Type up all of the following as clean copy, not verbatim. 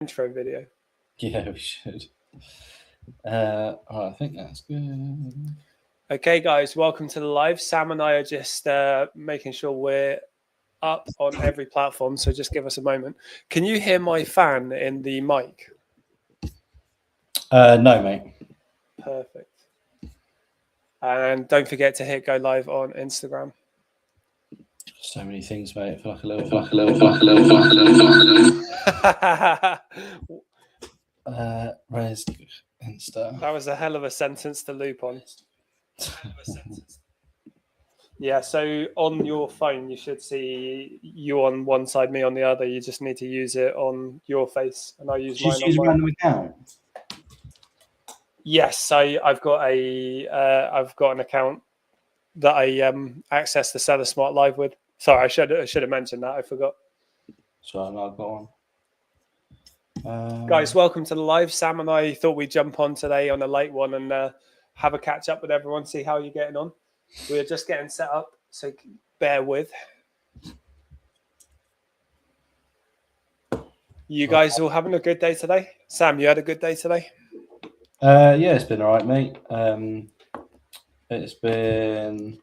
intro video. Yeah, we should. Right, I think that's good. Okay, guys, welcome to the live. Sam and I are just making sure we're up on every platform, so just give us a moment. Can you hear my fan in the mic? No, mate. Perfect. And don't forget to hit go live on Instagram. So many things, mate. I feel like a little. Where's Insta? That was a hell of a sentence to loop on. Yeah, so on your phone, you should see you on one side, me on the other. You just need to use it on your face, and I use mine on a mine. random account. Yes, I've got an account that I access the Seller Smart Live with. Sorry, I should have mentioned that. I forgot. So I've got one. Guys, welcome to the live. Sam and I thought we'd jump on today on a late one and have a catch up with everyone, see how you're getting on. We're just getting set up, so bear with. You guys all having a good day today? Sam, you had a good day today? Yeah, it's been all right, mate. It's been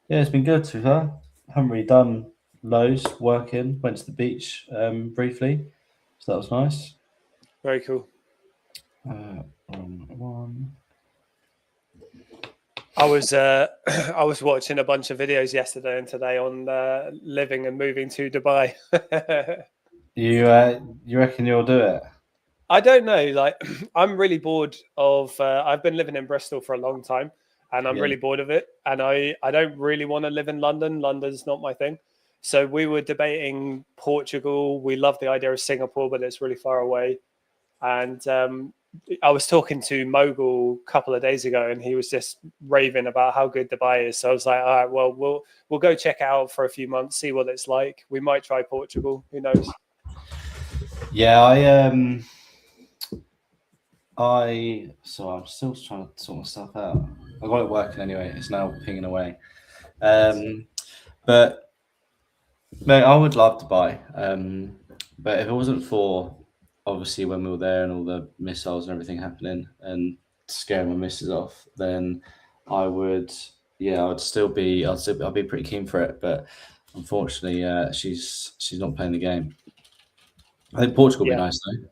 good to her. Haven't really done loads. Working. Went to the beach briefly, so that was nice. Very cool. One. I was I was watching a bunch of videos yesterday and today on living and moving to Dubai. You reckon you'll do it? I don't know. Like, I'm really bored of. I've been living in Bristol for a long time, and I'm really bored of it. And I don't really want to live in London. London's not my thing. So we were debating Portugal. We love the idea of Singapore, but it's really far away. And I was talking to Mogul a couple of days ago, and he was just raving about how good Dubai is. So I was like, all right, well, we'll go check it out for a few months, see what it's like. We might try Portugal. Who knows? Yeah, so I'm still trying to sort myself out. I got it working anyway. It's now pinging away. But mate, I would love to buy. But if it wasn't for obviously when we were there and all the missiles and everything happening and scaring my missus off, then I would. Yeah, I'd be pretty keen for it. But unfortunately, she's not playing the game. I think Portugal would be nice though.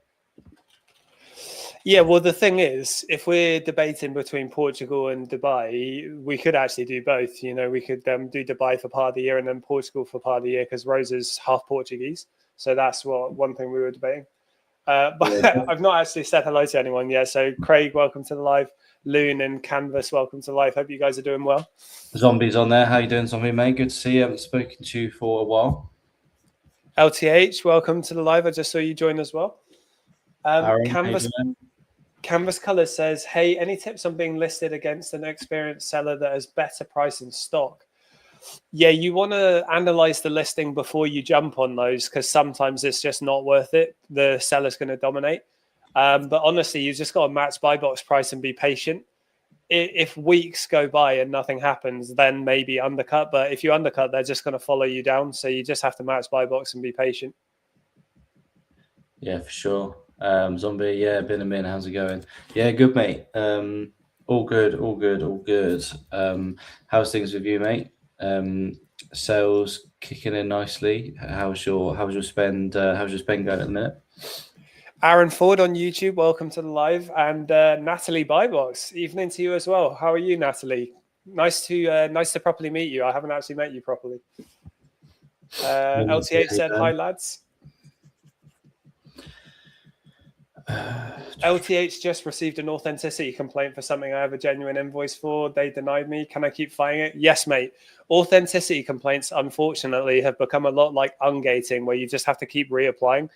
Yeah, well, the thing is, if we're debating between Portugal and Dubai, we could actually do both. You know, we could do Dubai for part of the year and then Portugal for part of the year because Rose is half Portuguese. So that's one thing we were debating. But I've not actually said hello to anyone yet. So Craig, welcome to the live. Loon and Canvas, welcome to the live. Hope you guys are doing well. Zombies on there. How you doing, Zombie, mate? Good to see you. I haven't spoken to you for a while. LTH, welcome to the live. I just saw you join as well. Aaron, Canvas Color says, hey, any tips on being listed against an experienced seller that has better price in stock? Yeah, you want to analyze the listing before you jump on those because sometimes it's just not worth it. The seller's going to dominate. But honestly, you just got to match buy box price and be patient. If weeks go by and nothing happens, then maybe undercut. But if you undercut, they're just going to follow you down. So you just have to match buy box and be patient. Yeah, for sure. Zombie, yeah, been a minute. How's it going? Yeah, good, mate. All good. How's things with you, mate? Sales kicking in nicely. How's your spend? How's your spend going at the minute? Aaron Ford on YouTube, welcome to the live, and Natalie Buybox, evening to you as well. How are you, Natalie? Nice to properly meet you. I haven't actually met you properly. LTH said, hi, lads. LTH just received an authenticity complaint for something I have a genuine invoice for. They denied me. Can I keep fighting it? Yes, mate. Authenticity complaints, unfortunately, have become a lot like ungating, where you just have to keep reapplying.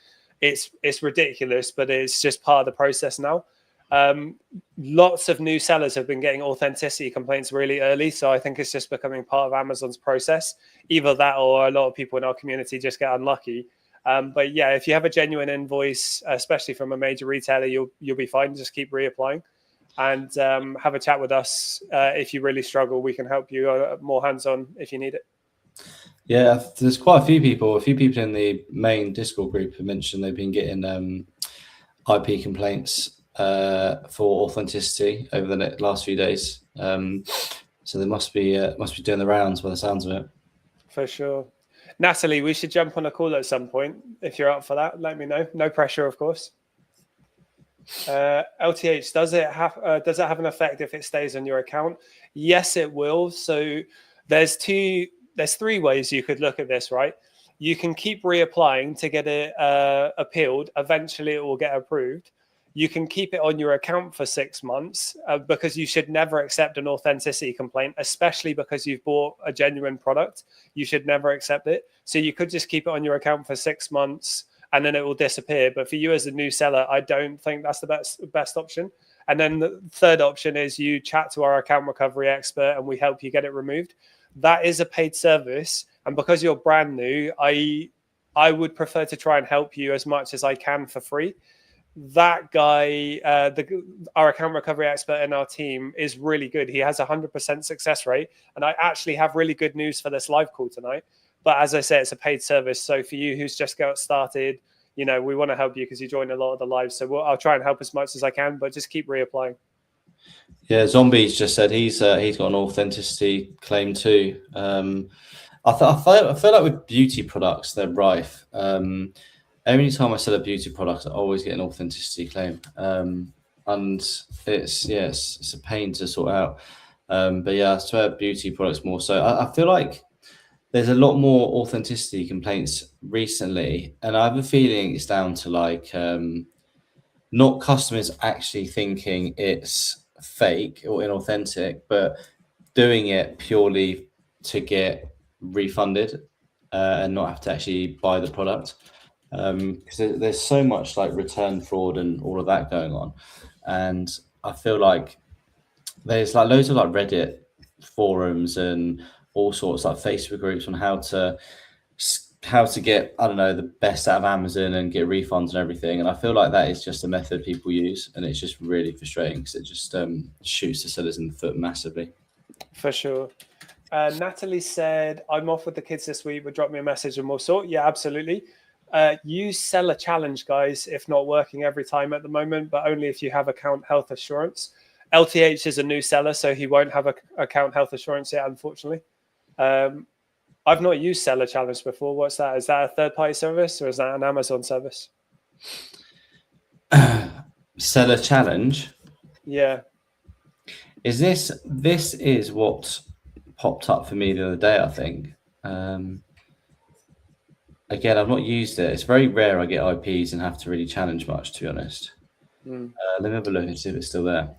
It's ridiculous, but it's just part of the process now. Lots of new sellers have been getting authenticity complaints really early, so I think it's just becoming part of Amazon's process. Either that or a lot of people in our community just get unlucky. But yeah, if you have a genuine invoice, especially from a major retailer, you'll be fine. Just keep reapplying and have a chat with us. If you really struggle, we can help you more hands-on if you need it. Yeah, there's quite a few people. A few people in the main Discord group have mentioned they've been getting IP complaints for authenticity over the last few days. So they must be doing the rounds by the sounds of it. For sure. Natalie, we should jump on a call at some point. If you're up for that, let me know. No pressure, of course. LTH, does it have an effect if it stays on your account? Yes, it will. So there's three ways you could look at this, right? You can keep reapplying to get it appealed. Eventually, it will get approved. You can keep it on your account for 6 months because you should never accept an authenticity complaint, especially because you've bought a genuine product. You should never accept it. So you could just keep it on your account for 6 months and then it will disappear. But for you as a new seller, I don't think that's the best option. And then the third option is you chat to our account recovery expert and we help you get it removed. That is a paid service. And because you're brand new, I would prefer to try and help you as much as I can for free. That guy, our account recovery expert in our team, is really good. He has 100% success rate. And I actually have really good news for this live call tonight. But as I say, it's a paid service. So for you who's just got started, we want to help you because you join a lot of the lives. So I'll try and help as much as I can, but just keep reapplying. Yeah, Zombies just said he's got an authenticity claim too. I feel like with beauty products, they're rife. Every time I sell a beauty product, I always get an authenticity claim, and it's a pain to sort out. But yeah, I swear beauty products more so. I feel like there's a lot more authenticity complaints recently, and I have a feeling it's down to not customers actually thinking it's fake or inauthentic, but doing it purely to get refunded and not have to actually buy the product. Because there's so much like return fraud and all of that going on, and I feel like there's like loads of like Reddit forums and all sorts like Facebook groups on how to get, I don't know, the best out of Amazon and get refunds and everything. And I feel like that is just a method people use, and it's just really frustrating because it just shoots the sellers in the foot massively. For sure. Natalie said, I'm off with the kids this week, but drop me a message and we'll sort. Yeah, absolutely. Use seller challenge, guys, if not working every time at the moment, but only if you have account health assurance. LTH is a new seller, so he won't have account health assurance yet, unfortunately. I've not used seller challenge before. What's that? Is that a third-party service or is that an Amazon service? Seller challenge? Yeah. This is what popped up for me the other day, I think. Again, I've not used it. It's very rare I get IPs and have to really challenge much, to be honest. Let me have a look and see if it's still there.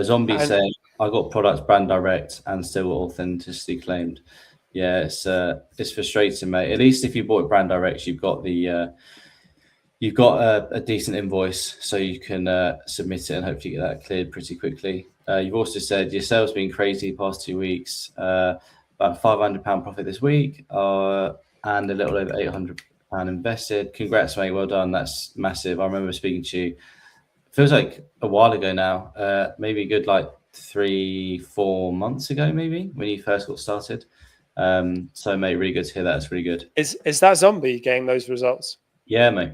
Zombie saying, I got products brand direct and still authenticity claimed. Yeah, it's frustrating, mate. At least if you bought it brand direct, you've got a decent invoice, so you can submit it and hopefully get that cleared pretty quickly. You've also said your sales been crazy the past 2 weeks, about £500 profit this week, and a little over £800 invested. Congrats, mate. Well done. That's massive. I remember speaking to you. Feels like a while ago now, maybe a good like 3-4 months ago, maybe when you first got started. So, mate, really good to hear that. It's really good. Is that Zombie getting those results? Yeah, mate.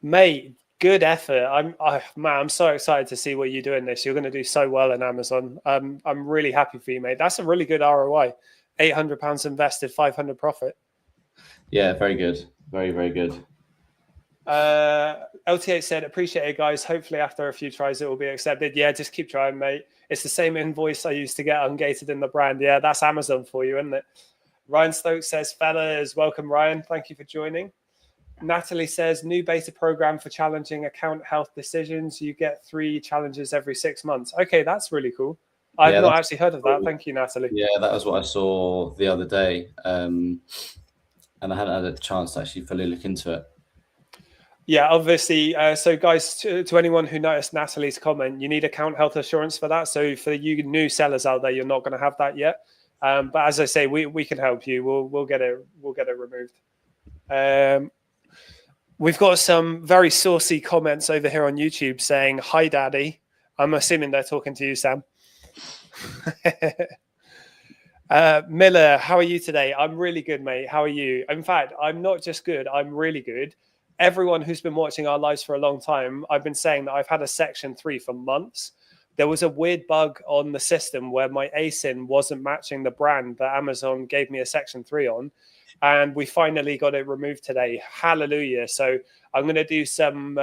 Mate, good effort. I'm so excited to see what you do in this. You're going to do so well in Amazon. I'm really happy for you, mate. That's a really good ROI. £800 invested, 500 profit. Yeah, very good. Very, very good. LTA said, appreciate it, guys. Hopefully after a few tries, it will be accepted. Yeah, just keep trying, mate. It's the same invoice I used to get ungated in the brand. Yeah, that's Amazon for you, isn't it? Ryan Stokes says, fellas, welcome, Ryan. Thank you for joining. Natalie says, new beta program for challenging account health decisions. You get 3 challenges every 6 months. Okay, that's really cool. I've not actually heard of that. Thank you, Natalie. Yeah, that was what I saw the other day. And I hadn't had a chance to actually fully look into it. Yeah, obviously. So, guys, to anyone who noticed Natalie's comment, you need account health assurance for that. So, for you new sellers out there, you're not going to have that yet. But as I say, we can help you. We'll get it removed. We've got some very saucy comments over here on YouTube saying, "Hi, Daddy." I'm assuming they're talking to you, Sam. Miller, how are you today? I'm really good, mate. How are you? In fact, I'm not just good, I'm really good. Everyone who's been watching our lives for a long time, I've been saying that I've had a section 3 for months. There was a weird bug on the system where my ASIN wasn't matching the brand that Amazon gave me a section 3 on. And we finally got it removed today. Hallelujah. So I'm going to do some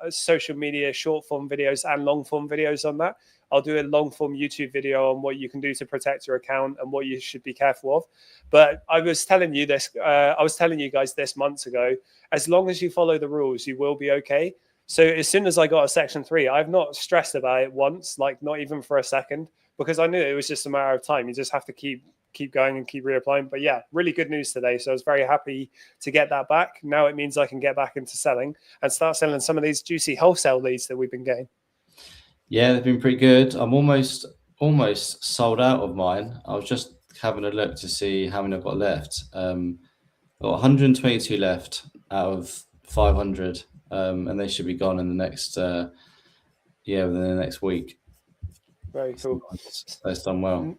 social media short form videos and long form videos on that. I'll do a long form YouTube video on what you can do to protect your account and what you should be careful of. But I was telling you this, I was telling you guys this months ago, as long as you follow the rules, you will be okay. So as soon as I got a section 3, I've not stressed about it once, like not even for a second, because I knew it was just a matter of time. You just have to keep going and keep reapplying. But yeah, really good news today. So I was very happy to get that back. Now it means I can get back into selling and start selling some of these juicy wholesale leads that we've been getting. Yeah, they've been pretty good. I'm almost sold out of mine. I was just having a look to see how many I've got left. I've got 122 left out of 500, and they should be gone in the next within the next week. Very cool. That's done well.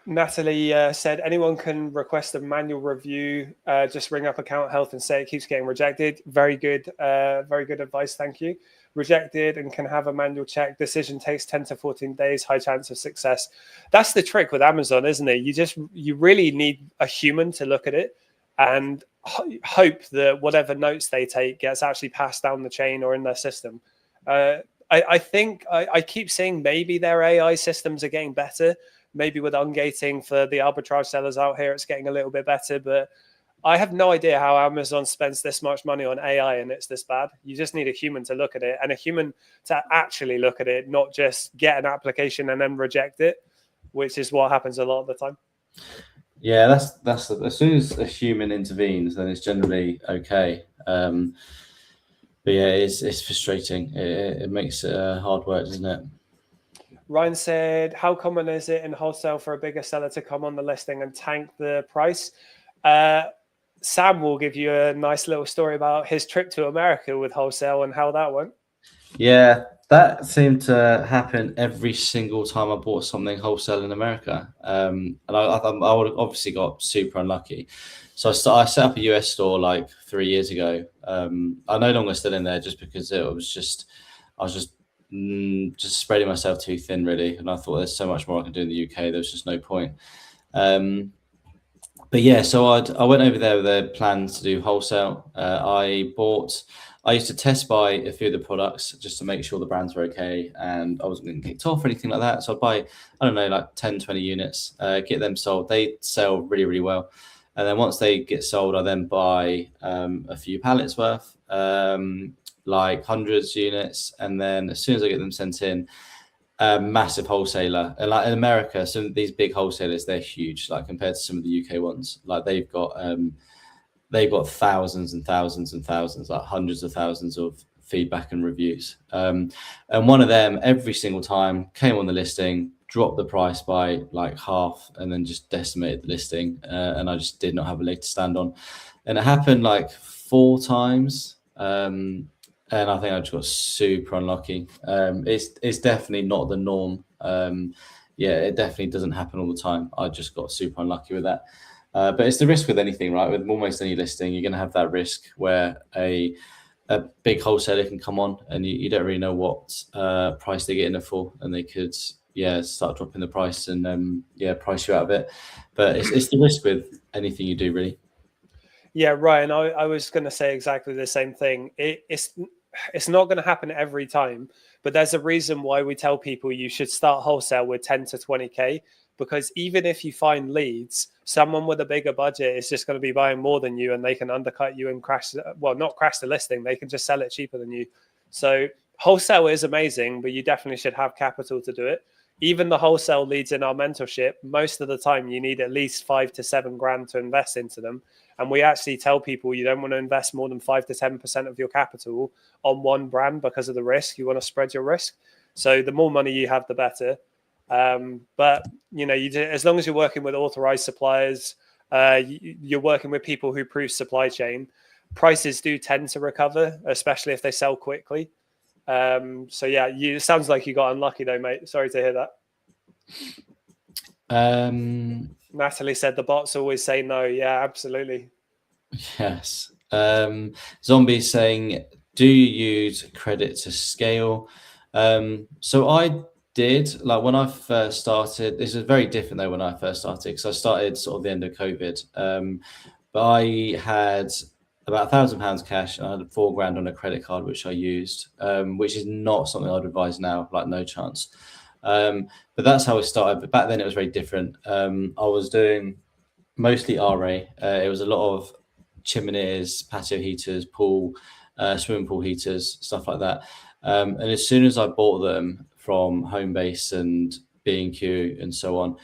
Natalie said, anyone can request a manual review. Just ring up account health and say it keeps getting rejected. Very good advice. Thank you. Rejected and can have a manual check. Decision takes 10 to 14 days. High chance of success. That's the trick with Amazon, isn't it? You really need a human to look at it and hope that whatever notes they take gets actually passed down the chain or in their system. I think I keep saying maybe their AI systems are getting better. Maybe with ungating for the arbitrage sellers out here, it's getting a little bit better. But I have no idea how Amazon spends this much money on AI and it's this bad. You just need a human to look at it and a human to actually look at it, not just get an application and then reject it, which is what happens a lot of the time. Yeah, that's as soon as a human intervenes, then it's generally okay. But yeah, it's frustrating. It makes it hard work, doesn't it? Ryan said, how common is it in wholesale for a bigger seller to come on the listing and tank the price? Sam will give you a nice little story about his trip to America with wholesale and how that went. Yeah, that seemed to happen every single time I bought something wholesale in America. And I would have obviously got super unlucky. So I set up a US store like 3 years ago. I'm no longer still in there just because I was just spreading myself too thin, really. And I thought there's so much more I can do in the UK. There's just no point. But yeah, so I went over there with a plan to do wholesale. I used to test buy a few of the products just to make sure the brands were okay and I wasn't getting kicked off or anything like that. So I'd buy, I don't know, like 10, 20 units, get them sold. They sell really, really well. And then once they get sold, I then buy a few pallets worth, like hundreds units. And then as soon as I get them sent in, a massive wholesaler, and like in America, some of these big wholesalers, they're huge, like compared to some of the UK ones. Like they've got thousands and thousands and thousands, like hundreds of thousands of feedback and reviews. And one of them every single time came on the listing, dropped the price by like half, and then just decimated the listing. And I just did not have a leg to stand on. And it happened like 4 times. And I think I just got super unlucky. It's definitely not the norm. Yeah, it definitely doesn't happen all the time. I just got super unlucky with that. But it's the risk with anything, right? With almost any listing, you're going to have that risk where a big wholesaler can come on and you don't really know what price they get in it for, and they could start dropping the price and price you out of it. But it's the risk with anything you do, really. Yeah, Ryan, I was going to say exactly the same thing. It's not going to happen every time, but there's a reason why we tell people you should start wholesale with 10 to 20K, because even if you find leads, someone with a bigger budget is just going to be buying more than you and they can undercut you and not crash the listing. They can just sell it cheaper than you. So wholesale is amazing, but you definitely should have capital to do it. Even the wholesale leads in our mentorship, most of the time you need at least 5 to 7 grand to invest into them. And we actually tell people you don't want to invest more than 5 to 10% of your capital on one brand because of the risk. You want to spread your risk. So the more money you have, the better. But as long as you're working with authorized suppliers, you're working with people who prove supply chain, prices do tend to recover, especially if they sell quickly. It sounds like you got unlucky though, mate. Sorry to hear that. Natalie said the bots always say no. Yeah, absolutely. Yes. Zombie saying, do you use credit to scale? So I did, like when I first started, this is very different though when I first started, because I started sort of the end of COVID. But I had about £1,000 cash and I had £4,000 on a credit card, which I used, which is not something I'd advise now, like no chance. But that's how it started. But back then it was very different. I was doing mostly RA. It was a lot of chimneys, patio heaters, pool, swimming pool heaters, stuff like that. And as soon as I bought them from Homebase and B&Q and so on,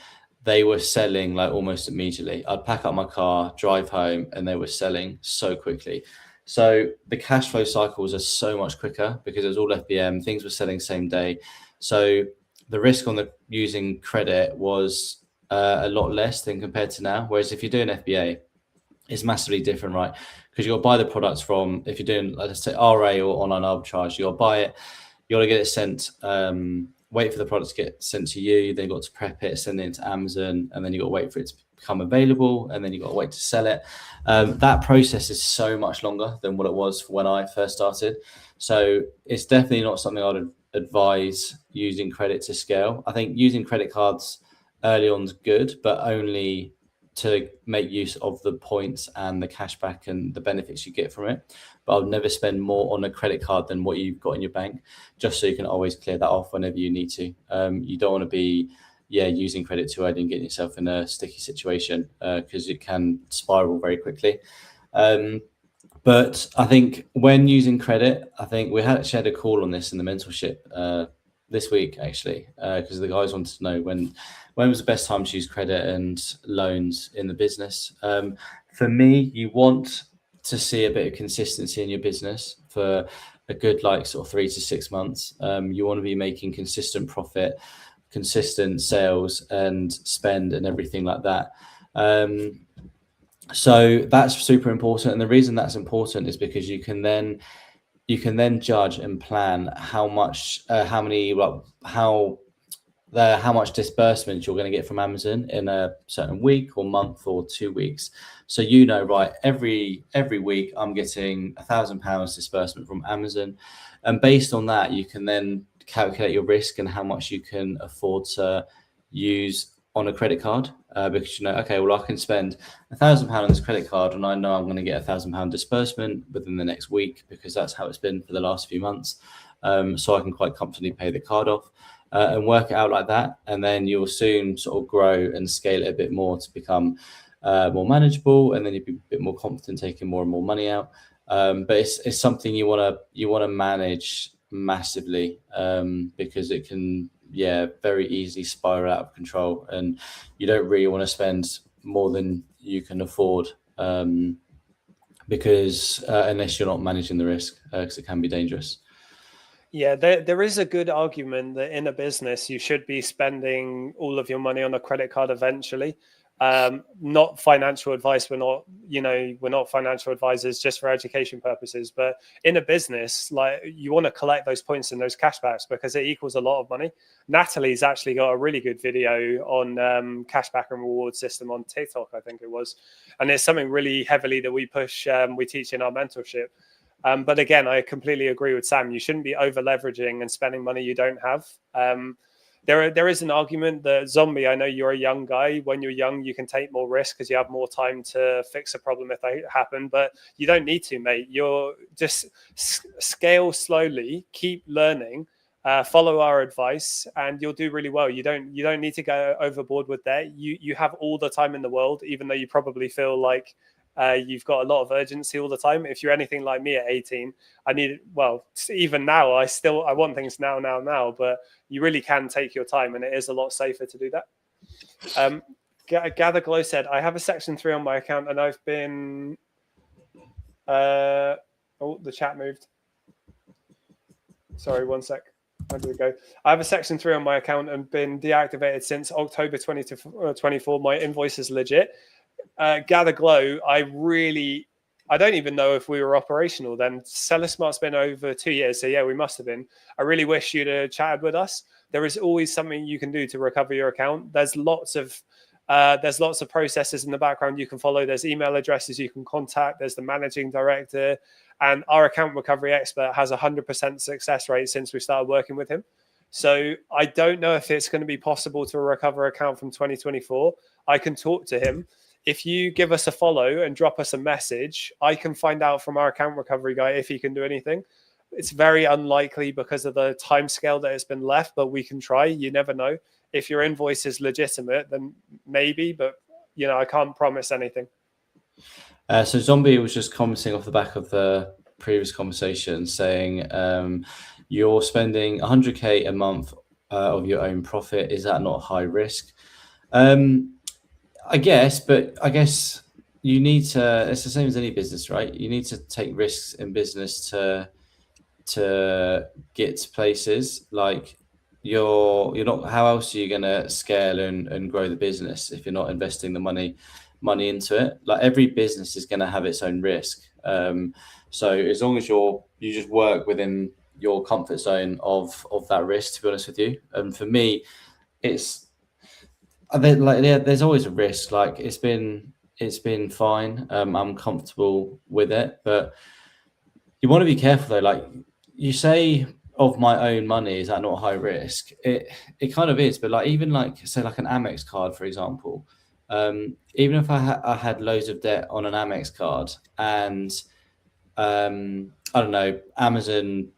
they were selling like almost immediately. I'd pack up my car, drive home, and they were selling so quickly. So the cash flow cycles are so much quicker because it was all FBM. Things were selling same day. So the risk on the using credit was a lot less than compared to now. Whereas if you're doing FBA, it's massively different, right? Because you got to buy the products from, if you're doing, let's say, RA or online arbitrage, you got to buy it, you got to get it sent, wait for the product to get sent to you, then you got to prep it, send it into Amazon, and then you got to wait for it to become available, and then you got to wait to sell it. That process is so much longer than what it was when I first started. So it's definitely not something I'd advise using credit to scale. I think using credit cards early on is good, but only to make use of the points and the cashback and the benefits you get from it. But I would never spend more on a credit card than what you've got in your bank, just so you can always clear that off whenever you need to. You don't want to be using credit too early and getting yourself in a sticky situation because it can spiral very quickly. But I think when using credit, I think we had a call on this in the mentorship this week, actually, because the guys wanted to know when was the best time to use credit and loans in the business. For me, you want to see a bit of consistency in your business for a good sort of 3 to 6 months. You want to be making consistent profit, consistent sales and spend and everything like that. So that's super important. And the reason that's important is because you can then judge and plan how much disbursement you're going to get from Amazon in a certain week or month or 2 weeks. So right, every week I'm getting £1,000 disbursement from Amazon, and based on that you can then calculate your risk and how much you can afford to use on a credit card, because okay, well I can spend £1,000 on this credit card and I know I'm going to get £1,000 disbursement within the next week because that's how it's been for the last few months. So I can quite comfortably pay the card off and work it out like that, and then you'll soon sort of grow and scale it a bit more to become more manageable, and then you'll be a bit more confident taking more and more money out. But it's something you want to manage massively because it can very easily spiral out of control, and you don't really want to spend more than you can afford because unless you're not managing the risk, because it can be dangerous. Yeah, there is a good argument that in a business you should be spending all of your money on a credit card eventually. Not financial advice. We're not financial advisors, just for education purposes. But in a business, you want to collect those points and those cashbacks because it equals a lot of money. Natalie's actually got a really good video on cashback and reward system on TikTok, I think it was, and it's something really heavily that we push. We teach in our mentorship. But again, I completely agree with Sam. You shouldn't be over leveraging and spending money you don't have. There is an argument that Zombie, I know you're a young guy. When you're young, you can take more risk because you have more time to fix a problem if they happen. But you don't need to, mate. You're just scale slowly, keep learning, follow our advice, and you'll do really well. You don't need to go overboard with that. You have all the time in the world, even though you probably feel like you've got a lot of urgency all the time. If you're anything like me at 18, even now, I want things now, but you really can take your time, and it is a lot safer to do that. Gather Glow said, I have a section 3 on my account and I've been, the chat moved. Sorry, one sec. Where did it go? I have a section 3 on my account and been deactivated since October 2024. My invoice is legit. Gather Glow, I don't even know if we were operational then. Seller Smart's been over 2 years, so yeah, we must have been. I really wish you'd have chatted with us. There is always something you can do to recover your account. There's lots of There's lots of processes in the background you can follow. There's email addresses you can contact. There's the managing director. And our account recovery expert has 100% success rate since we started working with him. So I don't know if it's going to be possible to recover account from 2024. I can talk to him. If you give us a follow and drop us a message, I can find out from our account recovery guy if he can do anything. It's very unlikely because of the timescale that it's been left, but we can try. You never know. If your invoice is legitimate, then maybe, but I can't promise anything. So Zombie was just commenting off the back of the previous conversation, saying you're spending 100K a month of your own profit. Is that not high risk? I guess you need to. It's the same as any business, right? You need to take risks in business to get to places. Like you're not. How else are you going to scale and grow the business if you're not investing the money into it? Like every business is going to have its own risk. So as long as you just work within your comfort zone of that risk, to be honest with you. And for me, it's there's always a risk. Like it's been fine. I'm comfortable with it, but you want to be careful though. Like you say, of my own money, is that not high risk? It kind of is, but like even like say like an Amex card, for example. Even if I had loads of debt on an Amex card and I don't know, Amazon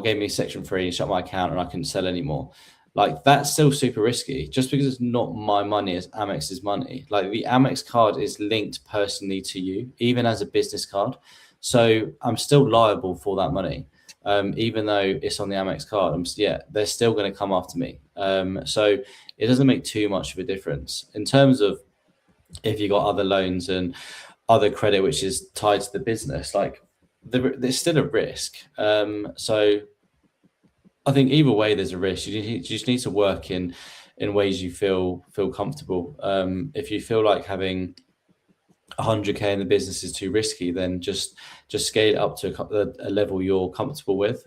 gave me section 3, shut my account, and I couldn't sell anymore. Like that's still super risky, just because it's not my money, it's Amex's money. Like the Amex card is linked personally to you, even as a business card. So I'm still liable for that money, even though it's on the Amex card. They're still going to come after me. So it doesn't make too much of a difference in terms of if you got other loans and other credit which is tied to the business. Like there's still a risk. So I think either way there's a risk. You just need to work in ways you feel comfortable. If you feel like having 100K in the business is too risky, then just scale it up to a level you're comfortable with.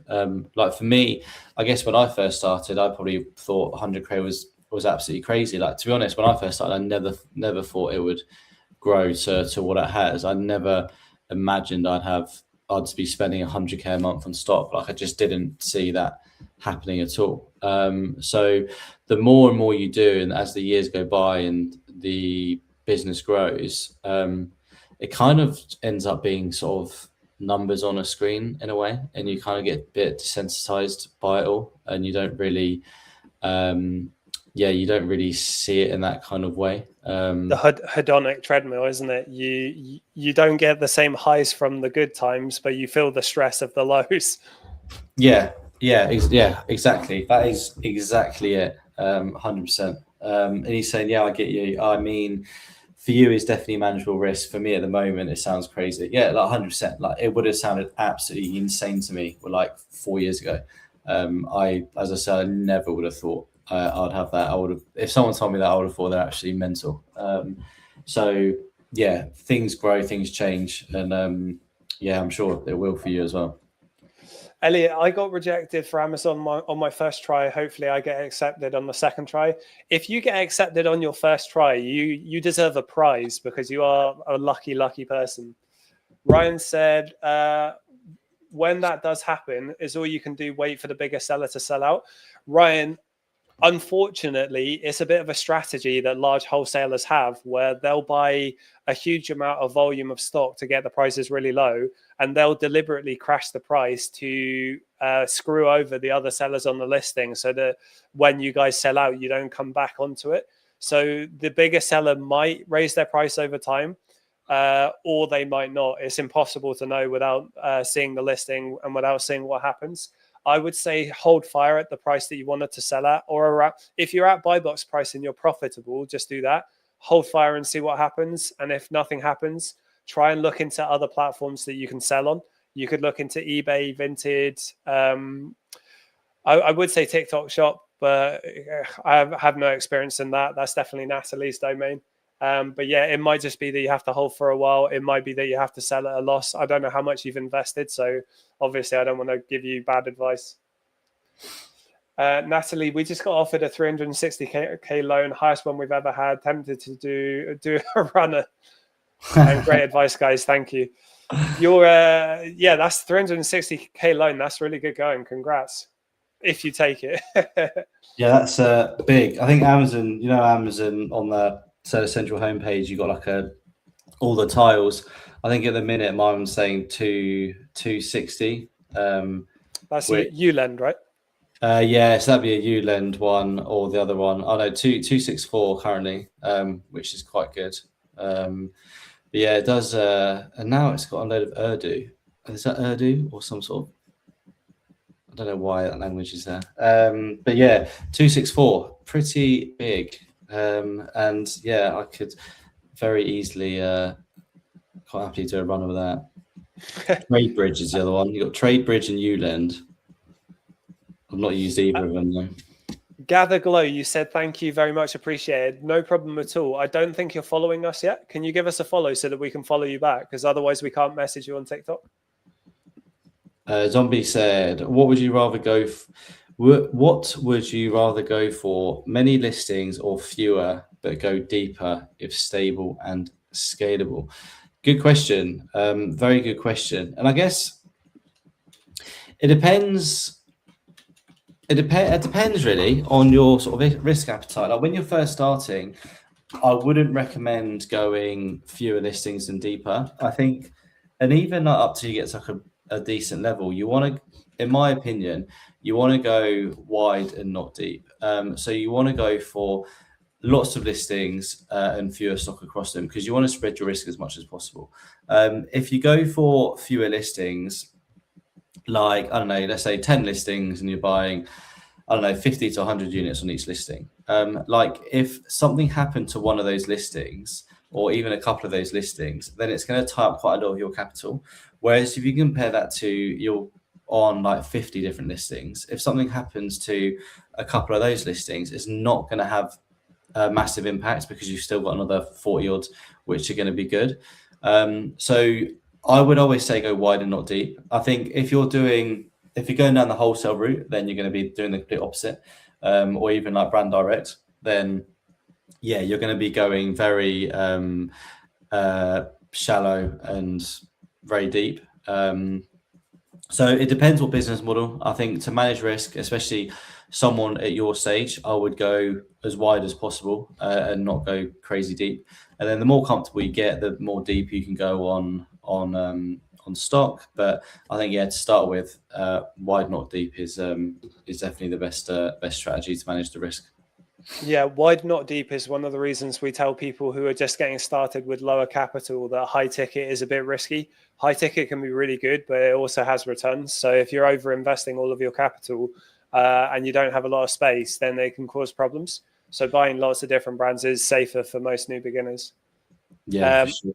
Like for me, I guess when I first started, I probably thought 100K was absolutely crazy. Like to be honest, when I first started, I never thought it would grow to what it has. I never imagined I'd be spending 100K a month on stock. Like I just didn't see that happening at all. So the more and more you do, and as the years go by and the business grows, it kind of ends up being sort of numbers on a screen in a way, and you kind of get a bit desensitized by it all, and you don't really see it in that kind of way. The hedonic treadmill, isn't it? You don't get the same highs from the good times, but you feel the stress of the lows. Yeah, exactly. That is exactly it. 100%. And he's saying, yeah, I get you. I mean, for you, it's definitely a manageable risk. For me at the moment, it sounds crazy. Yeah, like 100%. Like it would have sounded absolutely insane to me like 4 years ago. As I said, I never would have thought I'd have that. If someone told me that, I would have thought they're actually mental. So yeah, things grow, things change, and I'm sure it will for you as well. Elliot, I got rejected for Amazon on my first try. Hopefully I get accepted on the second try. If you get accepted on your first try, you deserve a prize because you are a lucky person. Ryan said, when that does happen, is all you can do wait for the bigger seller to sell out? Ryan, unfortunately, it's a bit of a strategy that large wholesalers have where they'll buy a huge amount of volume of stock to get the prices really low, and they'll deliberately crash the price to screw over the other sellers on the listing so that when you guys sell out, you don't come back onto it. So the bigger seller might raise their price over time, or they might not. It's impossible to know without seeing the listing and without seeing what happens. I would say hold fire at the price that you wanted to sell at, or around, if you're at buy box price and you're profitable, just do that. Hold fire and see what happens. And if nothing happens, try and look into other platforms that you can sell on. You could look into eBay, Vinted. I would say TikTok Shop, but I have no experience in that. That's definitely Natalie's domain. But yeah, it might just be that you have to hold for a while. It might be that you have to sell at a loss. I don't know how much you've invested, so obviously I don't want to give you bad advice. Natalie, we just got offered a 360k loan, highest one we've ever had. Tempted to do a runner. And great advice, guys. Thank you. That's 360k loan. That's really good going. Congrats, if you take it. Yeah, that's big. I think Amazon. Amazon on the Seller Central homepage, you got like all the tiles. I think at the minute mine was saying 260. That's ULend, right? Yeah, so that'd be a ULend one or the other one. Oh no, 264 currently, which is quite good. But yeah, it does. And now it's got a load of Urdu. Is that Urdu or some sort of? I don't know why that language is there. But yeah, 264, pretty big. And yeah, I could very easily, quite happily do a runner with that. Trade Bridge is the other one. You got Trade Bridge and ULend. I've not used either of them though. Gather Glow, you said thank you very much, appreciated. No problem at all. I don't think you're following us yet. Can you give us a follow so that we can follow you back? Because otherwise we can't message you on TikTok. Zombie said, "What would you rather go? What would you rather go for? Many listings or fewer, but go deeper if stable and scalable?" Good question. Very good question. And I guess it depends. It depends really on your sort of risk appetite. Like when you're first starting, I wouldn't recommend going fewer listings and deeper. I think, and even up till you get to like a decent level, you want to, in my opinion, you want to go wide and not deep. So you want to go for lots of listings and fewer stock across them because you want to spread your risk as much as possible. If you go for fewer listings, like, I don't know, let's say 10 listings and you're buying, I don't know, 50 to 100 units on each listing. Like if something happened to one of those listings or even a couple of those listings, then it's going to tie up quite a lot of your capital. Whereas if you compare that to you're on like 50 different listings, if something happens to a couple of those listings, it's not going to have a massive impact because you've still got another 40 odd, which are going to be good. So I would always say go wide and not deep. I think if you're going down the wholesale route, then you're going to be doing the complete opposite, or even like brand direct. Then, yeah, you're going to be going very shallow and very deep. So it depends what business model. I think to manage risk, especially someone at your stage, I would go as wide as possible and not go crazy deep. And then the more comfortable you get, the more deep you can go on stock. But I think, yeah, to start with, wide not deep is definitely the best strategy to manage the risk. Yeah, wide not deep is one of the reasons we tell people who are just getting started with lower capital that high ticket is a bit risky. High ticket can be really good, but it also has returns. So if you're over investing all of your capital and you don't have a lot of space, then they can cause problems. So buying lots of different brands is safer for most new beginners. Yeah, for sure.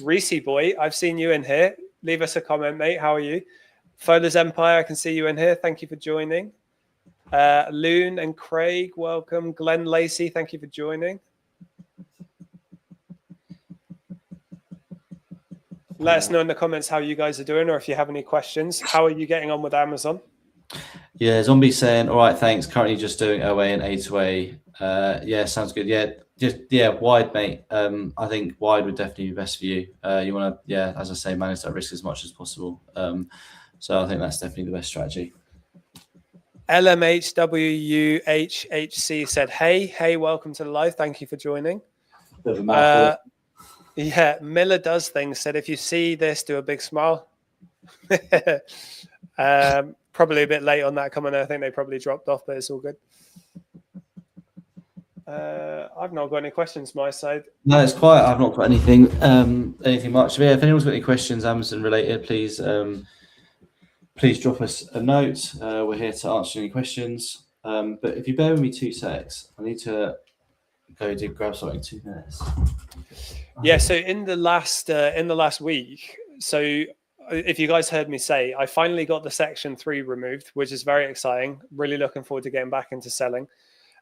Reese boy, I've seen you in here. Leave us a comment, mate. How are you? Fola's Empire, I can see you in here. Thank you for joining. Loon and Craig, welcome. Glenn Lacey, thank you for joining. Let us know in the comments how you guys are doing or if you have any questions. How are you getting on with Amazon? Yeah, Zombie saying, all right, thanks. Currently just doing OA and A2A. Yeah, sounds good. Yeah, wide, mate. I think wide would definitely be best for you. You want to, yeah, as I say, manage that risk as much as possible. So I think that's definitely the best strategy. LMHWUHHC said, hey, welcome to the live. Thank you for joining. Yeah, Miller Does Things said, if you see this, do a big smile. Probably a bit late on that comment. I think they probably dropped off, but it's all good. I've not got any questions my side. No, it's quiet. I've not got anything much. But yeah, if anyone's got any questions Amazon related, please drop us a note. We're here to answer any questions. But if you bear with me 2 secs, I need to go grab something. 2 minutes. Yeah. So in the last week, so if you guys heard me say, I finally got the Section 3 removed, which is very exciting. Really looking forward to getting back into selling.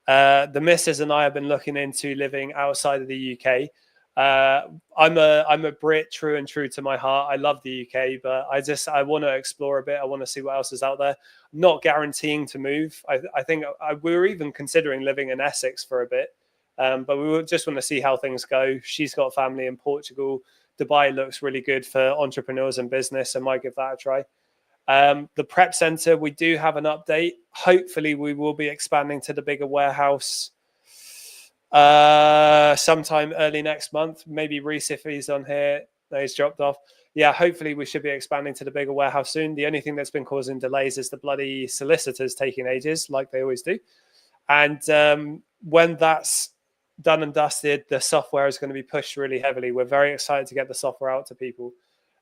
The missus and I have been looking into living outside of the UK. I'm a Brit, true to my heart. I love the UK, but I want to explore a bit. I want to see what else is out there. Not guaranteeing to move. I think we were even considering living in Essex for a bit, but we just want to see how things go. She's got family in Portugal. Dubai looks really good for entrepreneurs and business. I might give that a try. The prep center, we do have an update. Hopefully, we will be expanding to the bigger warehouse sometime early next month. Maybe Reese, if he's on here, no, he's dropped off. Yeah, hopefully we should be expanding to the bigger warehouse soon. The only thing that's been causing delays is the bloody solicitors taking ages, like they always do. And when that's done and dusted, the software is going to be pushed really heavily. We're very excited to get the software out to people.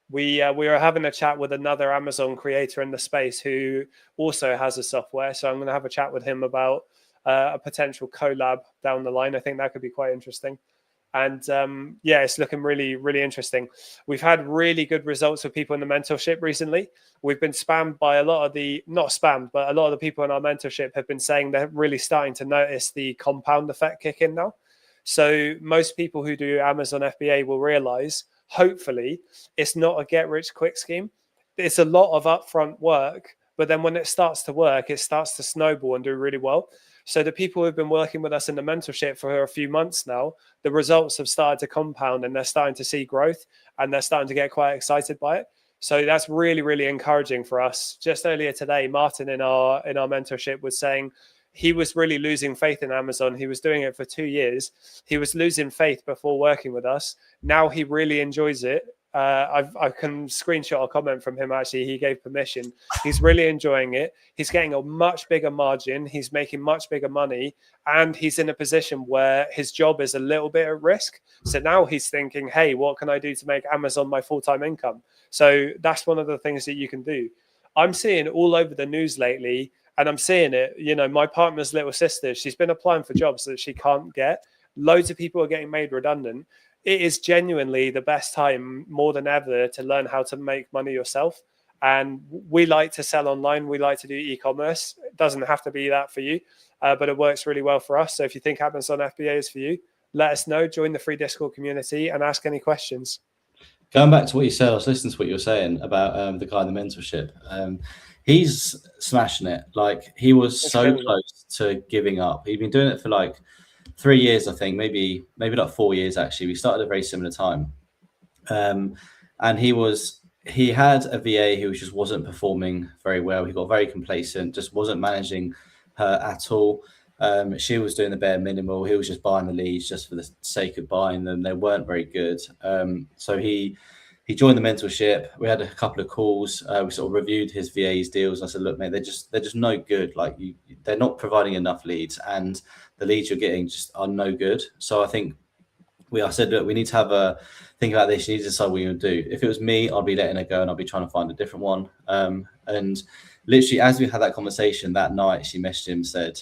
We are having a chat with another Amazon creator in the space who also has a software. So I'm going to have a chat with him about a potential collab down the line. I think that could be quite interesting. And yeah, it's looking really, really interesting. We've had really good results with people in the mentorship recently. We've been spammed by a lot of the, not spammed, but a lot of the people in our mentorship have been saying they're really starting to notice the compound effect kick in now. So most people who do Amazon FBA will realize, hopefully, it's not a get rich quick scheme. It's a lot of upfront work, but then when it starts to work, it starts to snowball and do really well. So the people who've been working with us in the mentorship for a few months now, the results have started to compound and they're starting to see growth and they're starting to get quite excited by it. So that's really, really encouraging for us. Just earlier today, Martin in our mentorship was saying he was really losing faith in Amazon. He was doing it for 2 years. He was losing faith before working with us. Now he really enjoys it. I can screenshot a comment from him. Actually, he gave permission. He's really enjoying it. He's getting a much bigger margin. He's making much bigger money, and he's in a position where his job is a little bit at risk. So now he's thinking, hey, what can I do to make Amazon my full-time income? So that's one of the things that you can do. I'm seeing all over the news lately, and I'm seeing it, you know, my partner's little sister, she's been applying for jobs that she can't get. Loads of people are getting made redundant. It is genuinely the best time more than ever to learn how to make money yourself. And we like to sell online. We like to do e-commerce. It doesn't have to be that for you, but it works really well for us. So if you think Amazon FBA is for you, let us know, join the free Discord community and ask any questions. Going back to what you said, I was listening to what you were saying about the guy in the mentorship. He's smashing it. Like, he was so close to giving up. He'd been doing it for like 3 years, I think, maybe like 4 years actually. We started at a very similar time, and he had a VA who just wasn't performing very well. He got very complacent, just wasn't managing her at all. She was doing the bare minimal. He was just buying the leads just for the sake of buying them. They weren't very good. So he joined the mentorship. We had a couple of calls. We sort of reviewed his VA's deals. I said, look, mate, they're just no good. Like, they're not providing enough leads, and the leads you're getting just are no good. So I think I said, look, we need to have a think about this. You need to decide what you're going to do. If it was me, I'd be letting her go and I'd be trying to find a different one. And literally, as we had that conversation that night, she messaged him, said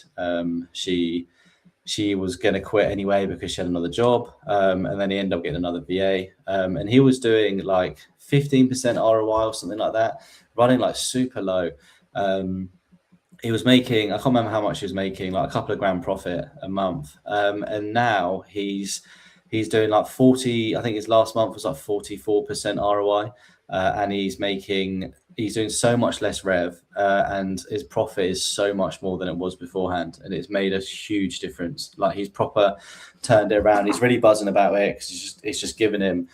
she was going to quit anyway because she had another job. And then he ended up getting another VA. And he was doing like 15% ROI or something like that, running like super low. He was making, I can't remember how much he was making, like a couple of grand profit a month. And now he's doing like 40, I think his last month was like 44% ROI. And he's doing so much less rev, and his profit is so much more than it was beforehand. And it's made a huge difference. Like, he's proper turned it around. He's really buzzing about it because it's just given him,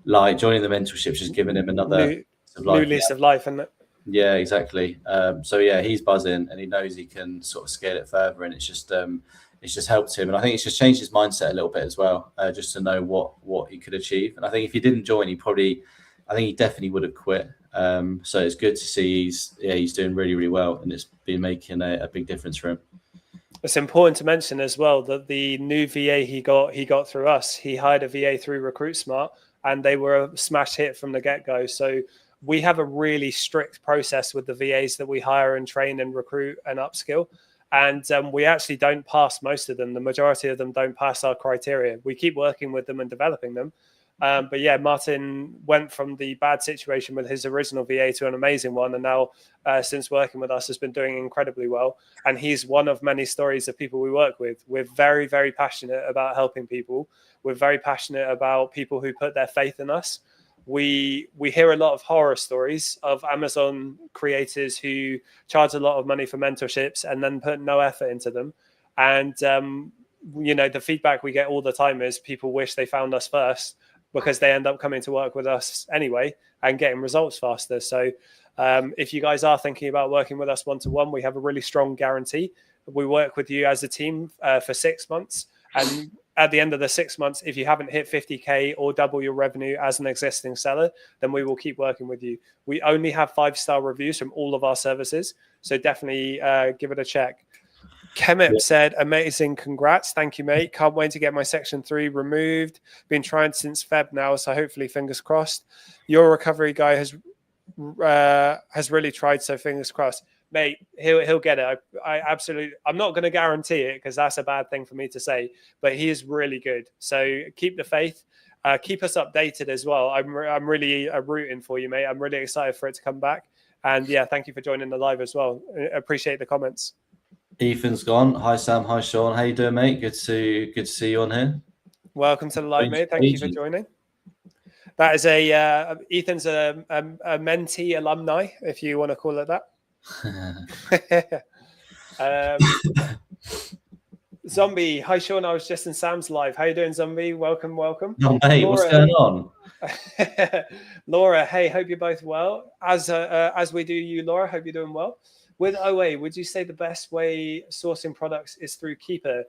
like, joining the mentorship, just giving him another new lease of life, isn't it? Yeah, exactly. So yeah, he's buzzing and he knows he can sort of scale it further, and it's just helped him. And I think it's just changed his mindset a little bit as well, just to know what he could achieve. And I think if he didn't join, I think he definitely would have quit. So it's good to see he's doing really, really well, and it's been making a big difference for him. It's important to mention as well that the new VA he got through us, he hired a VA through Recruit Smart, and they were a smash hit from the get-go. So we have a really strict process with the VAs that we hire and train and recruit and upskill. And we actually don't pass most of them. The majority of them don't pass our criteria. We keep working with them and developing them. But yeah, Martin went from the bad situation with his original VA to an amazing one. And now, since working with us, has been doing incredibly well. And he's one of many stories of people we work with. We're very, very passionate about helping people. We're very passionate about people who put their faith in us. We hear a lot of horror stories of Amazon creators who charge a lot of money for mentorships and then put no effort into them. And, the feedback we get all the time is people wish they found us first, because they end up coming to work with us anyway and getting results faster. So if you guys are thinking about working with us one-to-one, we have a really strong guarantee. We work with you as a team for 6 months. And at the end of the 6 months, if you haven't hit 50K or double your revenue as an existing seller, then we will keep working with you. We only have 5-star reviews from all of our services. So definitely give it a check. Kemip said, amazing, congrats. Thank you, mate. Can't wait to get my section 3 removed. Been trying since Feb now, so hopefully fingers crossed. Your recovery guy has really tried, so fingers crossed. Mate, he'll get it. I absolutely, I'm not going to guarantee it because that's a bad thing for me to say, but he is really good. So keep the faith. Keep us updated as well. I'm really rooting for you, mate. I'm really excited for it to come back. And yeah, thank you for joining the live as well. Appreciate the comments. Ethan's gone. Hi Sam. Hi Sean. How you doing, mate? Good to see you on here. Welcome to the live, mate. Thank you for joining. That is Ethan's a mentee alumni, if you want to call it that. Zombie. Hi Sean. I was just in Sam's live. How you doing, Zombie? Welcome. Oh, mate, Laura, what's going on? Laura, hey, hope you're both well. As we do you, Laura. Hope you're doing well. With OA, would you say the best way sourcing products is through Keeper?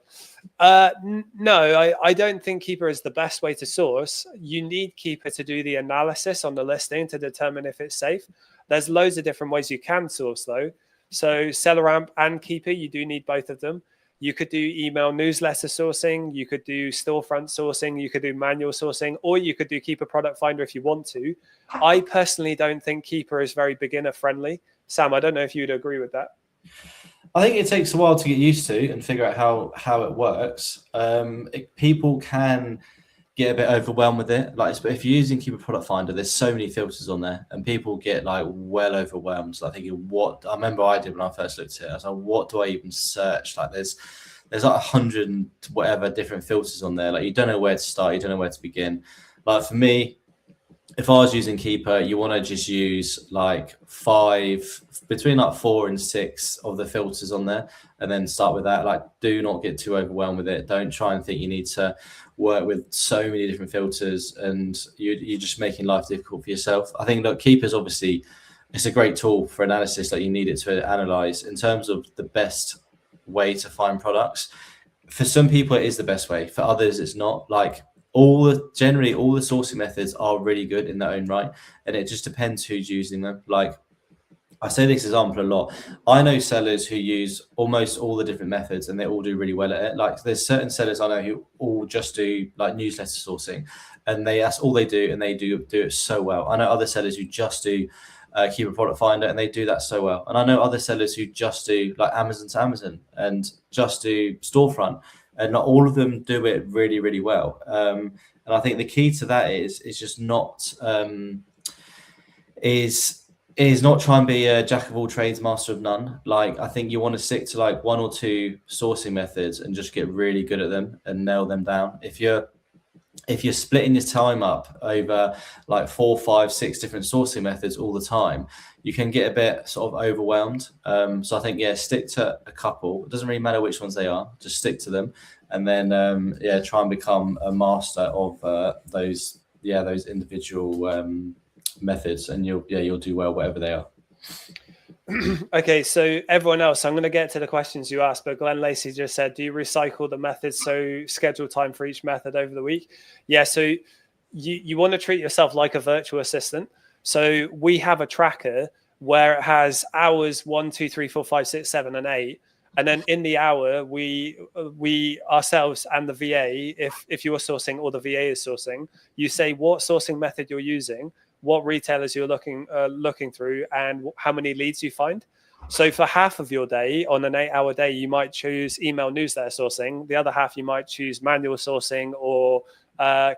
No, I don't think Keeper is the best way to source. You need Keeper to do the analysis on the listing to determine if it's safe. There's loads of different ways you can source, though. So SellerAmp and Keeper, you do need both of them. You could do email newsletter sourcing. You could do storefront sourcing. You could do manual sourcing, or you could do Keeper Product Finder if you want to. I personally don't think Keeper is very beginner friendly. Sam, I don't know if you'd agree with that. I think it takes a while to get used to and figure out how it works. People can get a bit overwhelmed with it. Like, if you're using Keeper Product Finder, there's so many filters on there, and people get like well overwhelmed. So I think I remember I did when I first looked at it. I was like, what do I even search? Like, there's like 100 and whatever different filters on there. Like, you don't know where to start. You don't know where to begin. Like, for me, if I was using Keeper, you want to just use like between 4 and 6 of the filters on there, and then start with that. Like, do not get too overwhelmed with it. Don't try and think you need to work with so many different filters, and you're just making life difficult for yourself. I think that Keeper's obviously, it's a great tool for analysis. Like, you need it to analyze. In terms of the best way to find products, for some people it is the best way. For others, it's not. Like, generally all the sourcing methods are really good in their own right, and it just depends who's using them. Like, I say this example a lot. I know sellers who use almost all the different methods and they all do really well at it. Like, there's certain sellers I know who all just do like newsletter sourcing, and that's all they do, and they do it so well. I know other sellers who just do Keeper Product Finder, and they do that so well. And I know other sellers who just do like Amazon to Amazon and just do storefront, and not all of them do it really, really well. And I think the key to that is just not is not try and be a jack of all trades, master of none. Like, I think you want to stick to like 1 or 2 sourcing methods and just get really good at them and nail them down. If you're splitting your time up over like 4, 5, 6 different sourcing methods all the time, you can get a bit sort of overwhelmed. So I think, stick to a couple. It doesn't really matter which ones they are, just stick to them. And then, try and become a master of those individual methods, and you'll do well, whatever they are. Okay, so everyone else, I'm going to get to the questions you asked, but Glenn Lacey just said, do you recycle the methods, so schedule time for each method over the week? Yeah, so you want to treat yourself like a virtual assistant. So we have a tracker where it has hours 1, 2, 3, 4, 5, 6, 7, and 8. And then in the hour, we ourselves and the VA, if you are sourcing or the VA is sourcing, you say what sourcing method you're using, what retailers you're looking through, and how many leads you find. So for half of your day, on an 8-hour day, you might choose email newsletter sourcing. The other half, you might choose manual sourcing or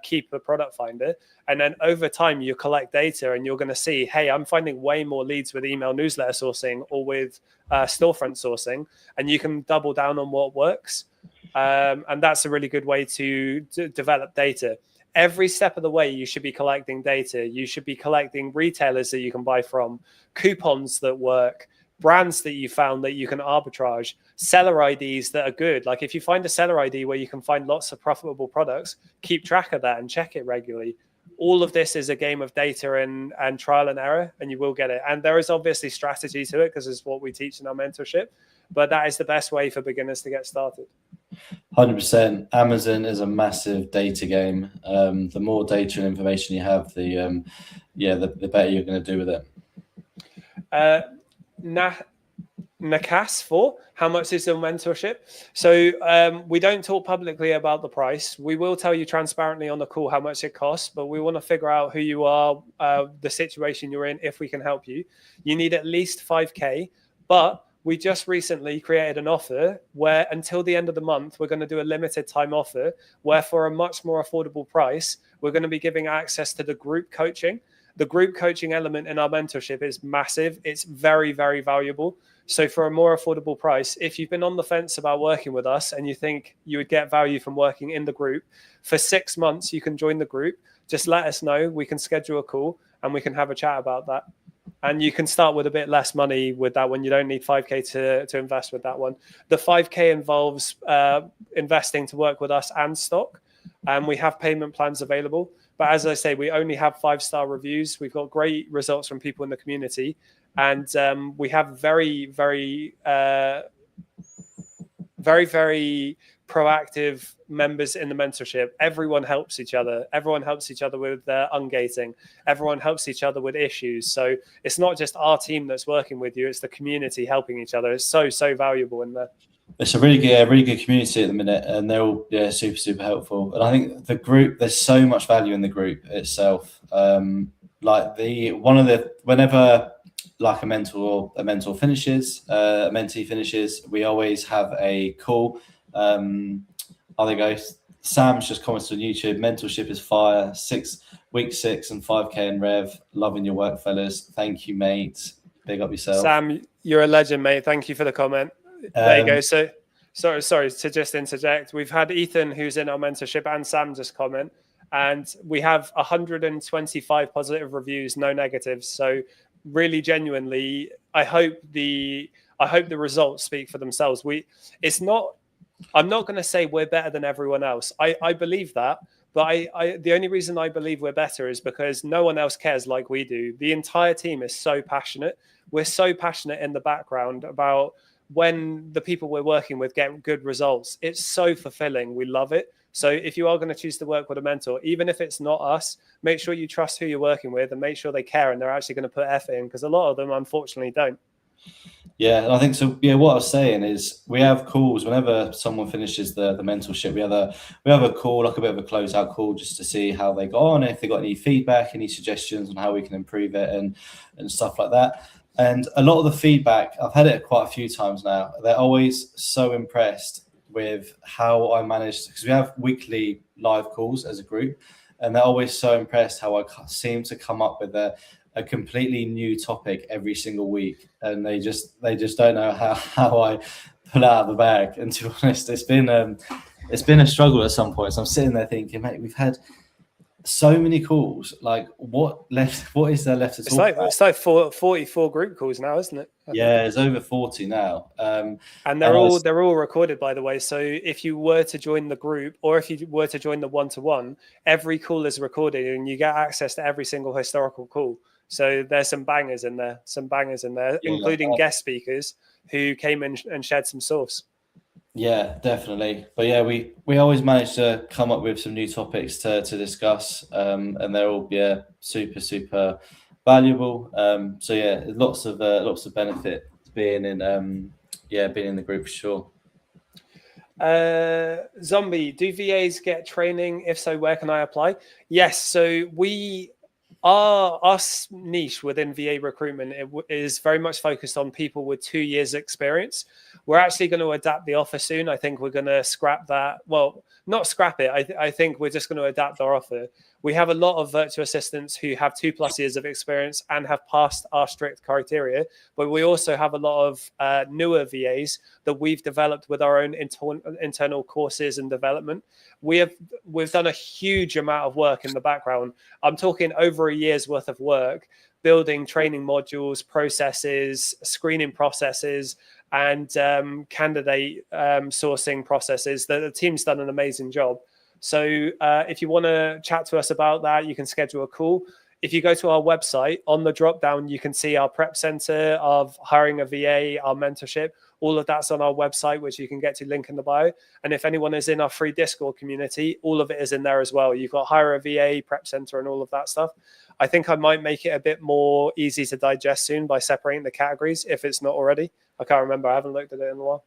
keep a product finder. And then over time, you collect data and you're going to see, hey, I'm finding way more leads with email newsletter sourcing or with storefront sourcing. And you can double down on what works. And that's a really good way to develop data. Every step of the way, you should be collecting data. You should be collecting retailers that you can buy from, coupons that work, brands that you found that you can arbitrage, seller IDs that are good. Like if you find a seller ID where you can find lots of profitable products, keep track of that and check it regularly. All of this is a game of data and trial and error, and you will get it. And there is obviously strategy to it because it's what we teach in our mentorship, but that is the best way for beginners to get started. 100%. Amazon is a massive data game. The more data and information you have, the better you're going to do with it. Nakas for how much is the mentorship? So we don't talk publicly about the price. We will tell you transparently on the call how much it costs, but we want to figure out who you are, the situation you're in, if we can help you. You need at least 5K, but we just recently created an offer where until the end of the month, we're going to do a limited time offer where for a much more affordable price, we're going to be giving access to the group coaching. The group coaching element in our mentorship is massive. It's very, very valuable. So for a more affordable price, if you've been on the fence about working with us and you think you would get value from working in the group, for 6 months, you can join the group. Just let us know. We can schedule a call and we can have a chat about that. And you can start with a bit less money with that one. You don't need 5K to invest with that one. The 5K involves investing to work with us and stock. And we have payment plans available. But as I say, we only have 5-star reviews. We've got great results from people in the community. And we have very, very, very, very proactive members in the mentorship. Everyone helps each other. Everyone helps each other with ungating. Everyone helps each other with issues. So it's not just our team that's working with you. It's the community helping each other. It's so, so valuable in there. It's a really good community at the minute, and they're all super, super helpful. And I think the group, there's so much value in the group itself. Whenever like a mentor finishes, a mentee finishes, we always have a call. There you go. Sam's just commented on YouTube. Mentorship is fire. Week 6 and 5K in rev. Loving your work, fellas. Thank you, mate. Big up yourself. Sam, you're a legend, mate. Thank you for the comment. There you go. So, sorry to just interject. We've had Ethan, who's in our mentorship, and Sam just comment, and we have 125 positive reviews, no negatives. So, really, genuinely, I hope the results speak for themselves. I'm not going to say we're better than everyone else. I believe that, but the only reason I believe we're better is because no one else cares like we do. The entire team is so passionate. We're so passionate in the background about when the people we're working with get good results. It's so fulfilling. We love it. So if you are going to choose to work with a mentor, even if it's not us, make sure you trust who you're working with and make sure they care and they're actually going to put effort in, because a lot of them unfortunately don't. Yeah, and I think so. Yeah, what I was saying is we have calls whenever someone finishes the mentorship. We have a call, like a bit of a closeout call, just to see how they got on, if they got any feedback, any suggestions on how we can improve it, and stuff like that. And a lot of the feedback, I've had it quite a few times now. They're always so impressed with how I managed, because we have weekly live calls as a group, and they're always so impressed how I seem to come up with a completely new topic every single week, and they just don't know how I pull out of the bag. And to be honest, it's been a struggle at some points. I'm sitting there thinking, mate, we've had so many calls. Like, what is there left to talk about? It's like 44 group calls now, isn't it? Yeah, it's over 40 now. And they're all recorded, by the way. So if you were to join the group, or if you were to join the one-to-one, every call is recorded and you get access to every single historical call. So there's some bangers in there, including guest speakers who came in and shared some source. Yeah, definitely. But yeah, we always manage to come up with some new topics to discuss, and they're all super, super valuable. So yeah, lots of benefit being in the group for sure. Zombie, do VAs get training? If so, where can I apply? Yes, so Our niche within VA recruitment is very much focused on people with 2 years experience. We're actually going to adapt the offer soon. I think we're going to scrap that. Well, not scrap it. I think we're just going to adapt our offer. We have a lot of virtual assistants who have 2+ years of experience and have passed our strict criteria, but we also have a lot of newer VAs that we've developed with our own internal courses and development. We've done a huge amount of work in the background. I'm talking over a year's worth of work, building training modules, processes, screening processes, and candidate sourcing processes. The team's done an amazing job. So if you want to chat to us about that, you can schedule a call. If you go to our website, on the drop down, you can see our prep center of hiring a VA, our mentorship. All of that's on our website, which you can get to, link in the bio. And if anyone is in our free Discord community, all of it is in there as well. You've got hire a VA, prep center, and all of that stuff. I think I might make it a bit more easy to digest soon by separating the categories if it's not already. I can't remember. I haven't looked at it in a while.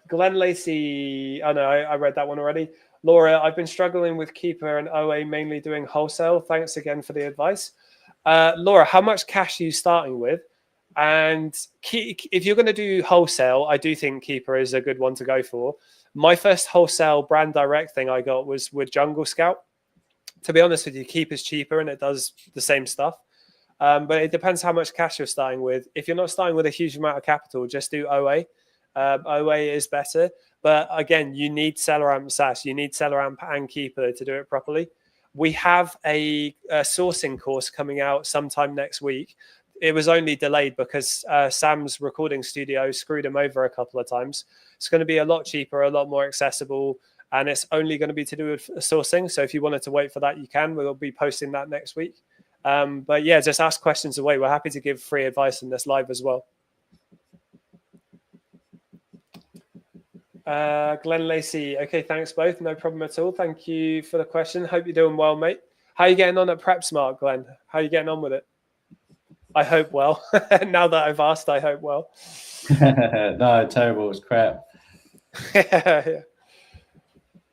Glenn Lacey. Oh, no, I read that one already. Laura, I've been struggling with keeper and OA, mainly doing wholesale. Thanks again for the advice. Laura, how much cash are you starting with? And if you're going to do wholesale, I do think keeper is a good one to go for. My first wholesale brand direct thing I got was with Jungle Scout. To be honest with you, keeper's cheaper and it does the same stuff. But it depends how much cash you're starting with. If you're not starting with a huge amount of capital, just do OA. OA is better. But again, you need SellerAmp SaaS. You need SellerAmp and Keeper to do it properly. We have a sourcing course coming out sometime next week. It was only delayed because Sam's recording studio screwed him over a couple of times. It's going to be a lot cheaper, a lot more accessible, and it's only going to be to do with sourcing. So if you wanted to wait for that, you can. We'll be posting that next week. But yeah, just ask questions away. We're happy to give free advice on this live as well. Glenn Lacey. Okay, thanks both. No problem at all. Thank you for the question. Hope you're doing well, mate. How are you getting on at PrepSmart, Glenn? How are you getting on with it? I hope well. Now that I've asked, I hope well. No, terrible. It's crap. Yeah.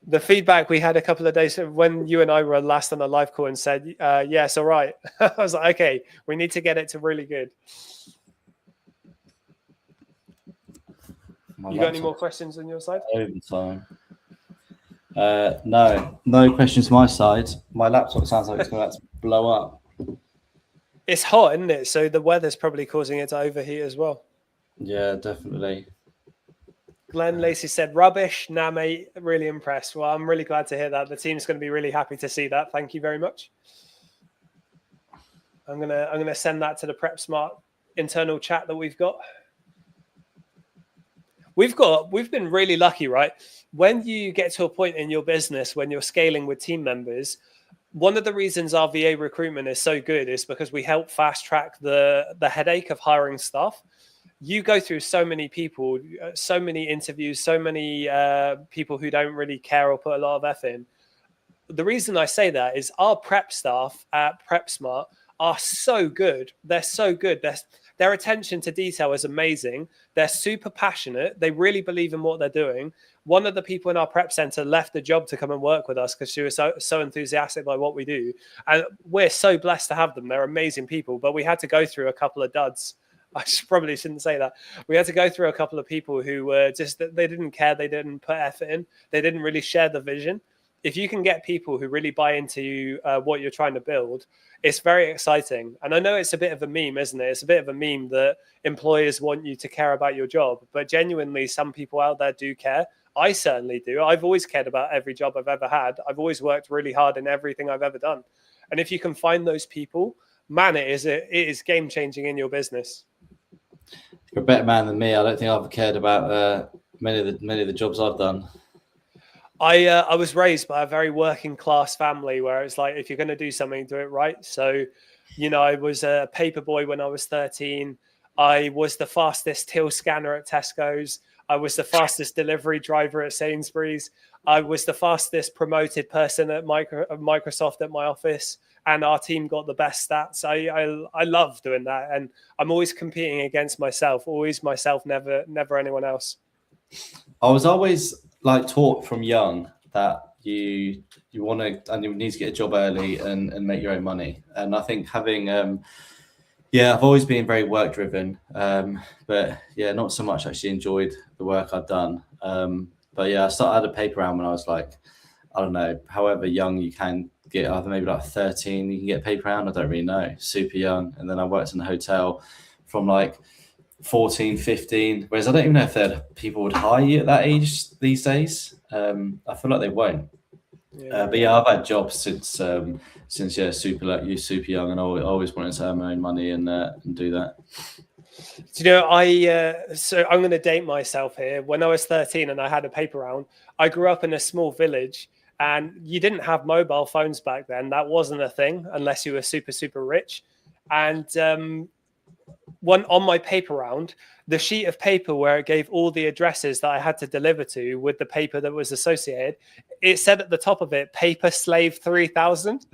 The feedback we had a couple of days when you and I were last on a live call and said, yes, all right. I was like, okay, we need to get it to really good. You got any more questions on your side? Overtime. No questions my side. My laptop sounds like it's going to blow up. It's hot, isn't it? So the weather's probably causing it to overheat as well. Yeah, definitely. Glenn Lacey said, rubbish. Nah, mate, really impressed. Well, I'm really glad to hear that. The team's going to be really happy to see that. Thank you very much. I'm gonna send that to the PrepSmart internal chat that we've got. We've been really lucky, right? When you get to a point in your business when you're scaling with team members, one of the reasons our VA recruitment is so good is because we help fast track the headache of hiring staff. You go through so many people, so many interviews, so many people who don't really care or put a lot of effort in. The reason I say that is our prep staff at PrepSmart are so good. They're so good. Their attention to detail is amazing. They're super passionate. They really believe in what they're doing. One of the people in our prep center left the job to come and work with us because she was so enthusiastic by what we do. And we're so blessed to have them. They're amazing people, but we had to go through a couple of duds. I probably shouldn't say that. We had to go through a couple of people who were just, they didn't care. They didn't put effort in. They didn't really share the vision. If you can get people who really buy into what you're trying to build, it's very exciting. And I know it's a bit of a meme, isn't it? It's a bit of a meme that employers want you to care about your job, but genuinely some people out there do care. I certainly do. I've always cared about every job I've ever had. I've always worked really hard in everything I've ever done. And if you can find those people, man, it is game changing in your business. You're a better man than me. I don't think I've cared about many of the jobs I've done. I was raised by a very working class family where it's like, if you're going to do something, do it right. So, you know, I was a paper boy when I was 13. I was the fastest till scanner at Tesco's. I was the fastest delivery driver at Sainsbury's. I was the fastest promoted person at Microsoft at my office. And our team got the best stats. I love doing that. And I'm always competing against myself, always myself, never anyone else. I was always like taught from young that you want to, and you need to get a job early and make your own money. And I think having I've always been very work driven, but yeah, not so much actually enjoyed the work I've done. But yeah, I had a paper round when I was like, I don't know, however young you can get, either maybe like 13, you can get a paper round. I don't really know, super young. And then I worked in a hotel from like 14, 15, whereas I don't even know if people would hire you at that age these days. I feel like they won't. But yeah, I've had jobs since super young, and I always wanted to earn my own money and do that. Do you know, so I'm going to date myself here. When I was 13 and I had a paper round, I grew up in a small village, and you didn't have mobile phones back then. That wasn't a thing unless you were super, super rich. And on my paper round, the sheet of paper where it gave all the addresses that I had to deliver to with the paper that was associated, it said at the top of it, paper slave 3000.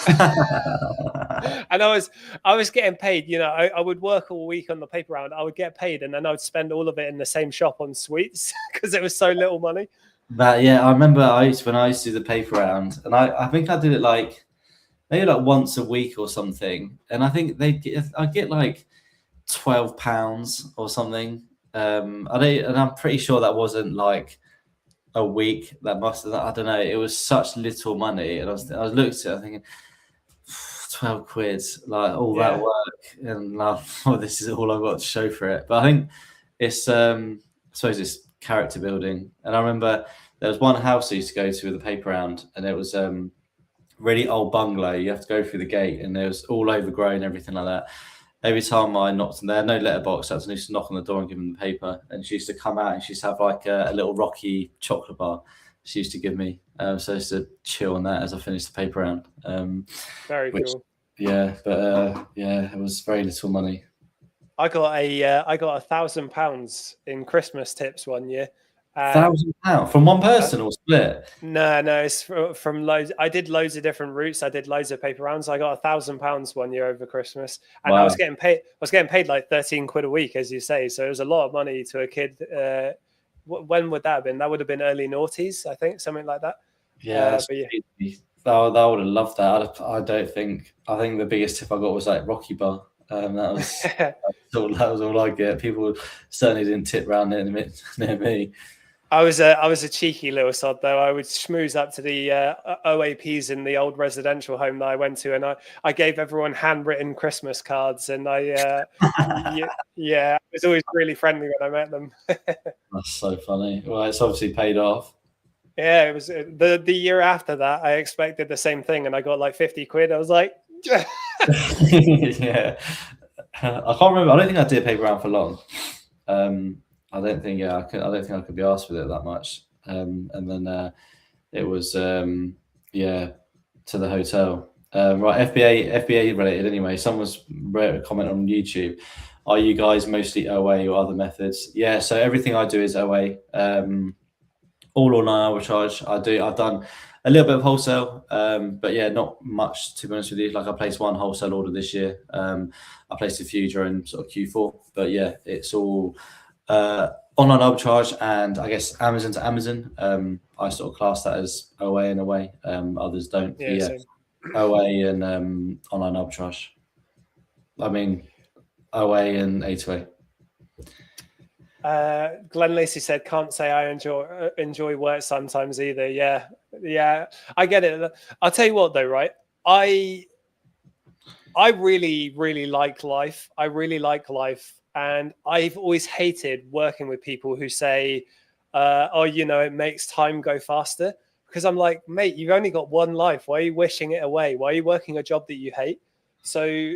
And I was getting paid, you know, I would work all week on the paper round, I would get paid, and then I would spend all of it in the same shop on sweets because it was so little money. But yeah, I remember when I used to do the paper round, and I think I did it like maybe like once a week or something, and I think I get like £12 or something. And I'm pretty sure that wasn't like a week. That must have, I don't know. It was such little money, and I was looked at it thinking, 12 quid, like all that work, and like, oh, this is all I've got to show for it. But I think it's I suppose it's character building. And I remember there was one house I used to go to with a paper round, and it was really old bungalow. You have to go through the gate, and it was all overgrown, everything like that. Every time I knocked on there, no letterbox, I used to knock on the door and give them the paper. And she used to come out and she used to have like a little Rocky chocolate bar she used to give me. So I used to chill on that as I finished the paper round. Very cool. Yeah, but it was very little money. I got £1,000 in Christmas tips one year. £1,000 from one person or split? No, it's from loads. I did loads of different routes. I did loads of paper rounds. I got £1,000 one year over Christmas, and wow. I was getting paid like 13 quid a week, as you say. So it was a lot of money to a kid. When would that have been? That would have been early noughties, I think, something like that. Yeah, I would have loved that. I think the biggest tip I got was like Rocky Bar. That was all I get. People certainly didn't tip round near me. I was a cheeky little sod though. I would schmooze up to the OAPs in the old residential home that I went to, and I gave everyone handwritten Christmas cards, and I was always really friendly when I met them. That's so funny. Well, it's obviously paid off. Yeah, it was the year after that. I expected the same thing, and I got like 50 quid. I was like, yeah. I can't remember. I don't think I did paper round for long. I don't think I could be asked with it that much. And then it was to the hotel. Right, FBA related anyway. Someone's wrote a comment on YouTube. Are you guys mostly OA or other methods? Yeah, so everything I do is OA. All online arbitrage. I've done a little bit of wholesale, but yeah, not much to be honest with you. Like I placed one wholesale order this year. I placed a few during sort of Q4, but yeah, it's all online arbitrage, and I guess Amazon to Amazon. I sort of class that as OA in a way. Others don't. Yeah, OA and online arbitrage. I mean, OA and A to A. Glenn Lacey said, "Can't say I enjoy work sometimes either." Yeah, I get it. I'll tell you what, though, right? I really, really like life. I really like life. And I've always hated working with people who say, it makes time go faster. Because I'm like, mate, you've only got one life. Why are you wishing it away? Why are you working a job that you hate? So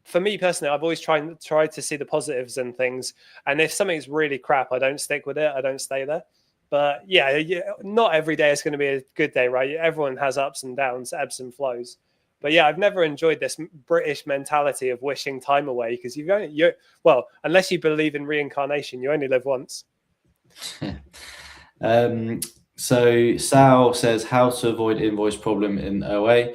for me personally, I've always tried to see the positives in things. And if something's really crap, I don't stick with it. I don't stay there. But yeah, not every day is going to be a good day, right? Everyone has ups and downs, ebbs and flows. But yeah, I've never enjoyed this British mentality of wishing time away, because unless you believe in reincarnation, you only live once. So Sal says, how to avoid invoice problem in OA.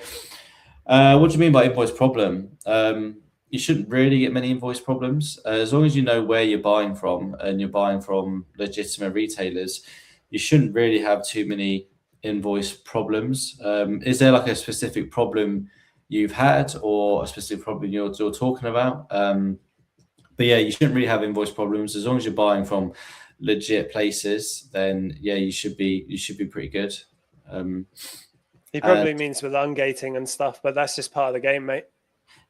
What do you mean by invoice problem? You shouldn't really get many invoice problems. As long as you know where you're buying from and you're buying from legitimate retailers, you shouldn't really have too many invoice problems. Is there like a specific problem you've had or a specific problem you're talking about? But yeah, you shouldn't really have invoice problems as long as you're buying from legit places. Then yeah, you should be pretty good. He probably means with ungating and stuff, but that's just part of the game, mate.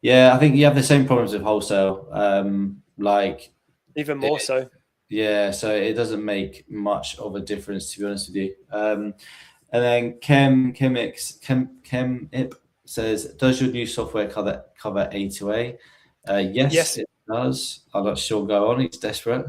Yeah, I think you have the same problems with wholesale. Like even more so. Yeah, so it doesn't make much of a difference, to be honest with you. And then Chemip says, does your new software cover A2A? Yes, it does. I'm not sure. Go on. It's desperate.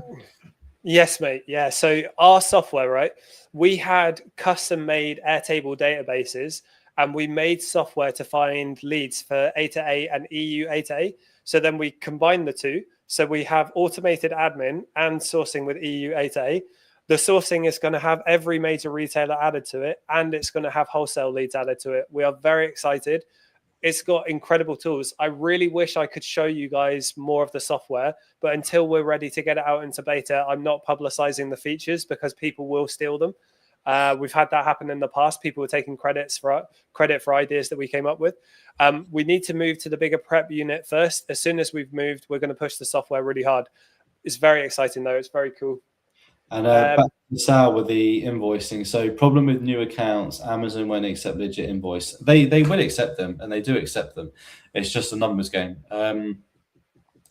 Yes, mate. Yeah. So our software, right? We had custom-made Airtable databases, and we made software to find leads for A2A and EU A2A. So then we combine the two. So we have automated admin and sourcing with EU A2A. The sourcing is going to have every major retailer added to it, and it's going to have wholesale leads added to it. We are very excited. It's got incredible tools. I really wish I could show you guys more of the software, but until we're ready to get it out into beta, I'm not publicizing the features because people will steal them. We've had that happen in the past. People were taking credit for ideas that we came up with. We need to move to the bigger prep unit first. As soon as we've moved, we're going to push the software really hard. It's very exciting, though. It's very cool. And back to Sal with the invoicing. So problem with new accounts, Amazon won't accept legit invoice. They will accept them, and they do accept them. It's just a numbers game.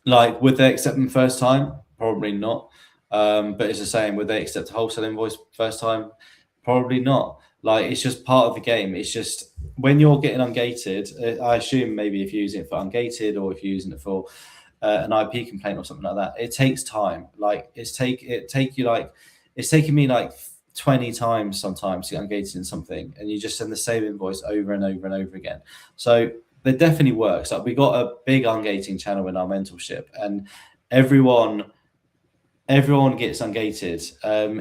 Like, would they accept them first time? Probably not. But it's the same. Would they accept a wholesale invoice first time? Probably not. Like, it's just part of the game. It's just when you're getting ungated, I assume maybe if you're using it for ungated or if you're using it for an IP complaint or something like that, it takes time. Like it's taking me like 20 times sometimes to get ungated in something, and you just send the same invoice over and over and over again. So it definitely works. Like, we got a big ungating channel in our mentorship, and everyone gets ungated.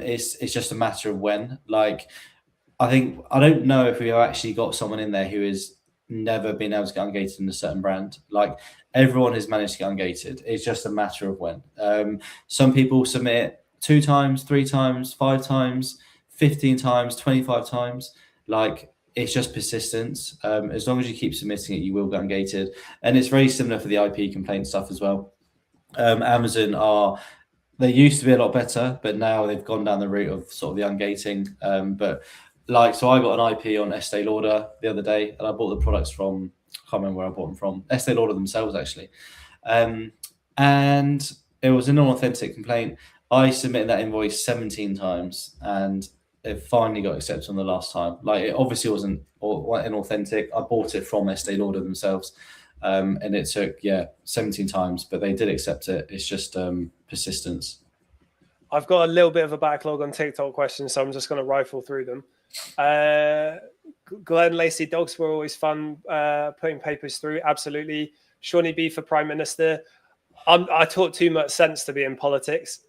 It's just a matter of when. Like, I don't know if we've actually got someone in there who has never been able to get ungated in a certain brand. Like, everyone has managed to get ungated. It's just a matter of when. Some people submit 2 times, 3 times, 5 times, 15 times, 25 times. Like, it's just persistence. As long as you keep submitting it, you will get ungated. And it's very similar for the IP complaint stuff as well. Amazon they used to be a lot better, but now they've gone down the route of sort of the ungating. So I got an IP on Estee Lauder the other day, and I bought the products from, I can't remember where I bought them from, Estee Lauder themselves, actually. And it was an unauthentic complaint. I submitted that invoice 17 times, and it finally got accepted on the last time. Like, it obviously wasn't inauthentic. I bought it from Estee Lauder themselves, and it took 17 times, but they did accept it. It's just persistence. I've got a little bit of a backlog on TikTok questions, so I'm just going to rifle through them. Glenn Lacey, dogs were always fun putting papers through. Absolutely. Shawnee B for Prime Minister. I talk too much sense to be in politics.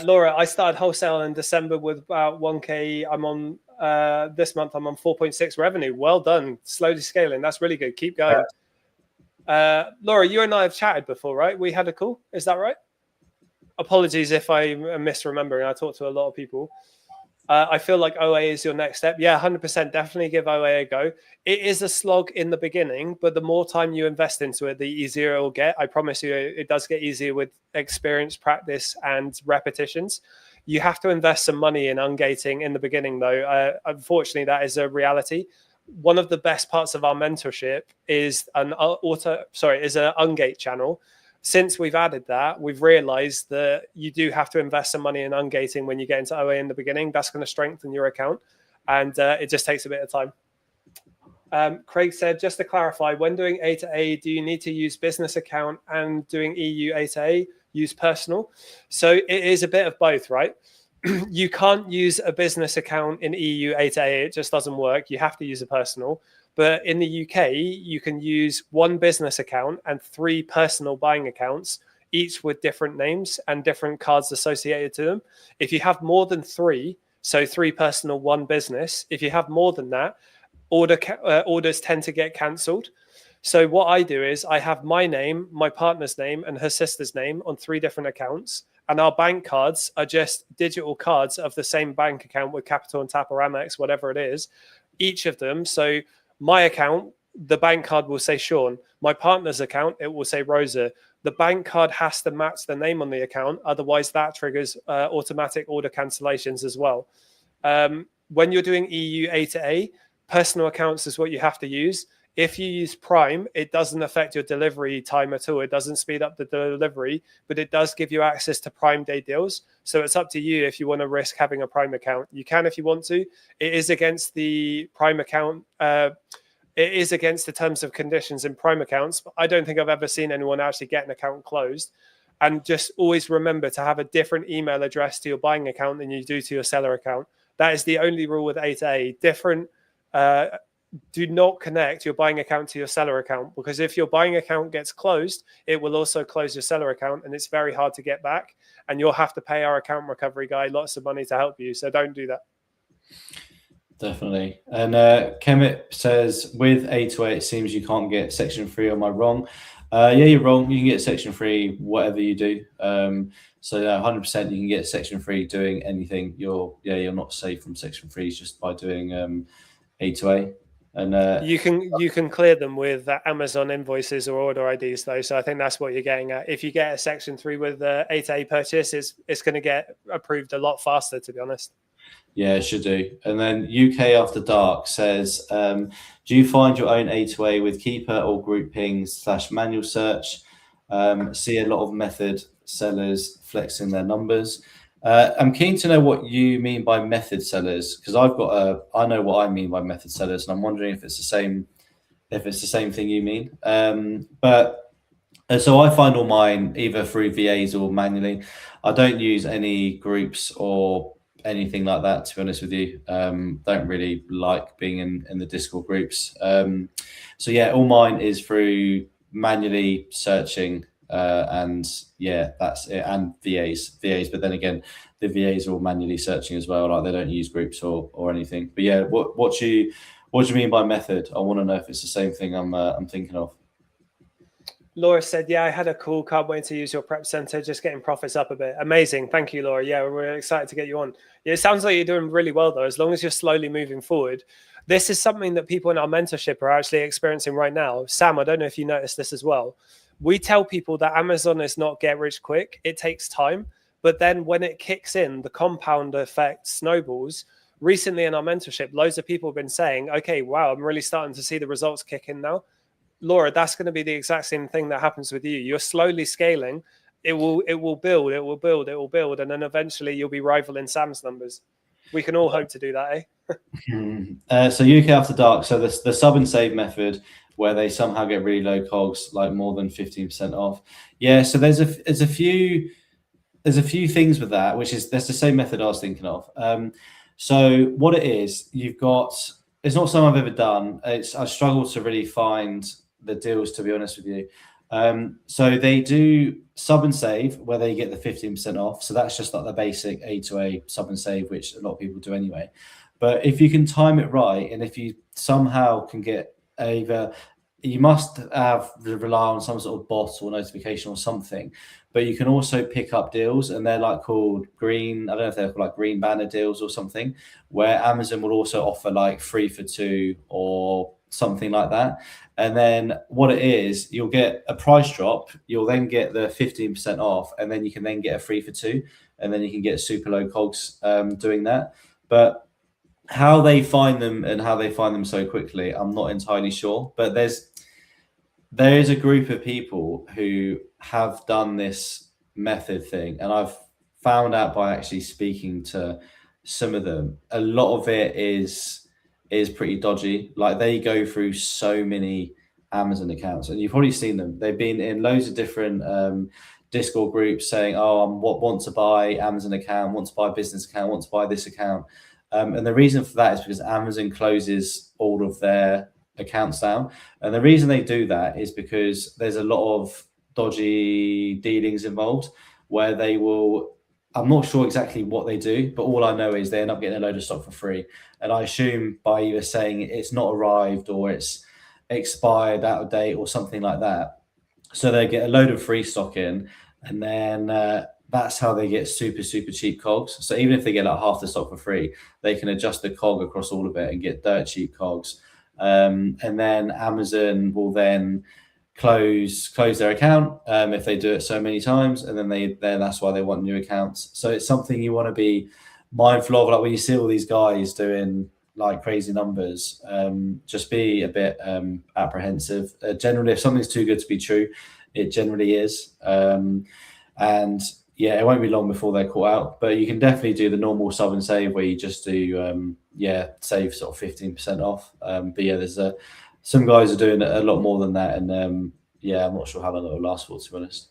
Laura, I started wholesale in December with about 1K. I'm on this month. I'm on 4.6 revenue. Well done. Slowly scaling. That's really good. Keep going. Laura, you and I have chatted before, right? We had a call. Is that right? Apologies if I'm misremembering. I talk to a lot of people. I feel like OA is your next step. Yeah, 100%. Definitely give OA a go. It is a slog in the beginning, but the more time you invest into it, the easier it will get. I promise you, it does get easier with experience, practice, and repetitions. You have to invest some money in ungating in the beginning, though. Unfortunately, that is a reality. One of the best parts of our mentorship is an ungate channel. Since we've added that, we've realized that you do have to invest some money in ungating when you get into OA in the beginning. That's going to strengthen your account, and it just takes a bit of time. Craig said, just to clarify, when doing A to A, do you need to use business account, and doing EU A to A, use personal? So it is a bit of both, right? You can't use a business account in EU A to A. It just doesn't work. You have to use a personal. But in the UK, you can use 1 business account and 3 personal buying accounts, each with different names and different cards associated to them. If you have more than 3, so 3 personal, 1 business, if you have more than that, orders tend to get cancelled. So what I do is I have my name, my partner's name, and her sister's name on 3 different accounts. And our bank cards are just digital cards of the same bank account with Capital and Tap or Amex, whatever it is, each of them. So my account, the bank card will say Sean. My partner's account, it will say Rosa. The bank card has to match the name on the account. Otherwise, that triggers automatic order cancellations as well. When you're doing EU A to A, personal accounts is what you have to use. If you use Prime, it doesn't affect your delivery time at all. It doesn't speed up the delivery, but it does give you access to Prime Day deals. So it's up to you if you want to risk having a Prime account. You can if you want to. It is against the Prime account. It is against the terms of conditions in Prime accounts, but I don't think I've ever seen anyone actually get an account closed. And just always remember to have a different email address to your buying account than you do to your seller account. That is the only rule with A to A. Different. Do not connect your buying account to your seller account, because if your buying account gets closed, it will also close your seller account, and it's very hard to get back. And you'll have to pay our account recovery guy lots of money to help you. So don't do that. Definitely. And Kemet says, with A2A, it seems you can't get Section 3. Am I wrong? Yeah, you're wrong. You can get Section 3 whatever you do. So 100% you can get Section 3 doing anything. You're not safe from Section 3s just by doing A2A. And you can clear them with Amazon invoices or order IDs though. So I think that's what you're getting at. If you get a Section 3 with the A2A purchase, it's going to get approved a lot faster, to be honest. Yeah, it should do. And then UK After Dark says, do you find your own A2A with keeper or group pings / manual search? See a lot of method sellers flexing their numbers. I'm keen to know what you mean by method sellers, because I know what I mean by method sellers, and I'm wondering if it's the same thing you mean. So I find all mine either through VAs or manually. I don't use any groups or anything like that, to be honest with you. Don't really like being in the Discord groups. So yeah, all mine is through manually searching, and yeah, that's it. And VAs, but then again, the VAs are all manually searching as well. Like, they don't use groups or anything. But yeah, what do you mean by method? I want to know if it's the same thing I'm thinking of. Laura said, yeah, I had a call. Can't wait to use your prep center. Just getting profits up a bit. Amazing. Thank you, Laura. Yeah, we're excited to get you on. Yeah, it sounds like you're doing really well, though, as long as you're slowly moving forward. This is something that people in our mentorship are actually experiencing right now. Sam, I don't know if you noticed this as well. We tell people that Amazon is not get rich quick. It takes time. But then when it kicks in, the compound effect snowballs. Recently in our mentorship, loads of people have been saying, okay, wow, I'm really starting to see the results kick in now. Laura, that's going to be the exact same thing that happens with you. You're slowly scaling. It will build, and then eventually you'll be rivaling Sam's numbers. We can all hope to do that, eh? So UK After Dark. So the sub and save method, where they somehow get really low cogs, like more than 15% off. Yeah. So there's a few things with that, that's the same method I was thinking of. So what it is, it's not something I've ever done. I struggle to really find the deals, to be honest with you. So they do sub and save, where they get the 15% off. So that's just like the basic A2A sub and save, which a lot of people do anyway. But if you can time it right, and if you somehow can get you must rely on some sort of bot or notification or something, but you can also pick up deals, and they're like called green. I don't know if they're called like green banner deals or something, where Amazon will also offer like 3 for 2 or something like that. And then what it is, you'll get a price drop, you'll then get the 15% off, and then you can then get a 3 for 2, and then you can get super low cogs doing that. But how they find them so quickly, I'm not entirely sure. But there is a group of people who have done this method thing, and I've found out by actually speaking to some of them, a lot of it is pretty dodgy. Like, they go through so many Amazon accounts, and you've probably seen them. They've been in loads of different Discord groups saying, oh, I want to buy Amazon account, want to buy business account, want to buy this account. And the reason for that is because Amazon closes all of their accounts down. And the reason they do that is because there's a lot of dodgy dealings involved, where they will, I'm not sure exactly what they do, but all I know is they end up getting a load of stock for free. And I assume by either saying it's not arrived or it's expired, out of date, or something like that. So they get a load of free stock in, and then that's how they get super cheap cogs. So even if they get like half the stock for free, they can adjust the cog across all of it and get dirt cheap cogs. And then Amazon will then close their account if they do it so many times, and then that's why they want new accounts. So it's something you want to be mindful of. Like when you see all these guys doing like crazy numbers, just be a bit apprehensive. Generally, if something's too good to be true, it generally is. And yeah, it won't be long before they're caught out. But you can definitely do the normal sub and save where you just do save sort of 15% off. But yeah, there's some guys are doing a lot more than that, and I'm not sure how long it will last for, to be honest.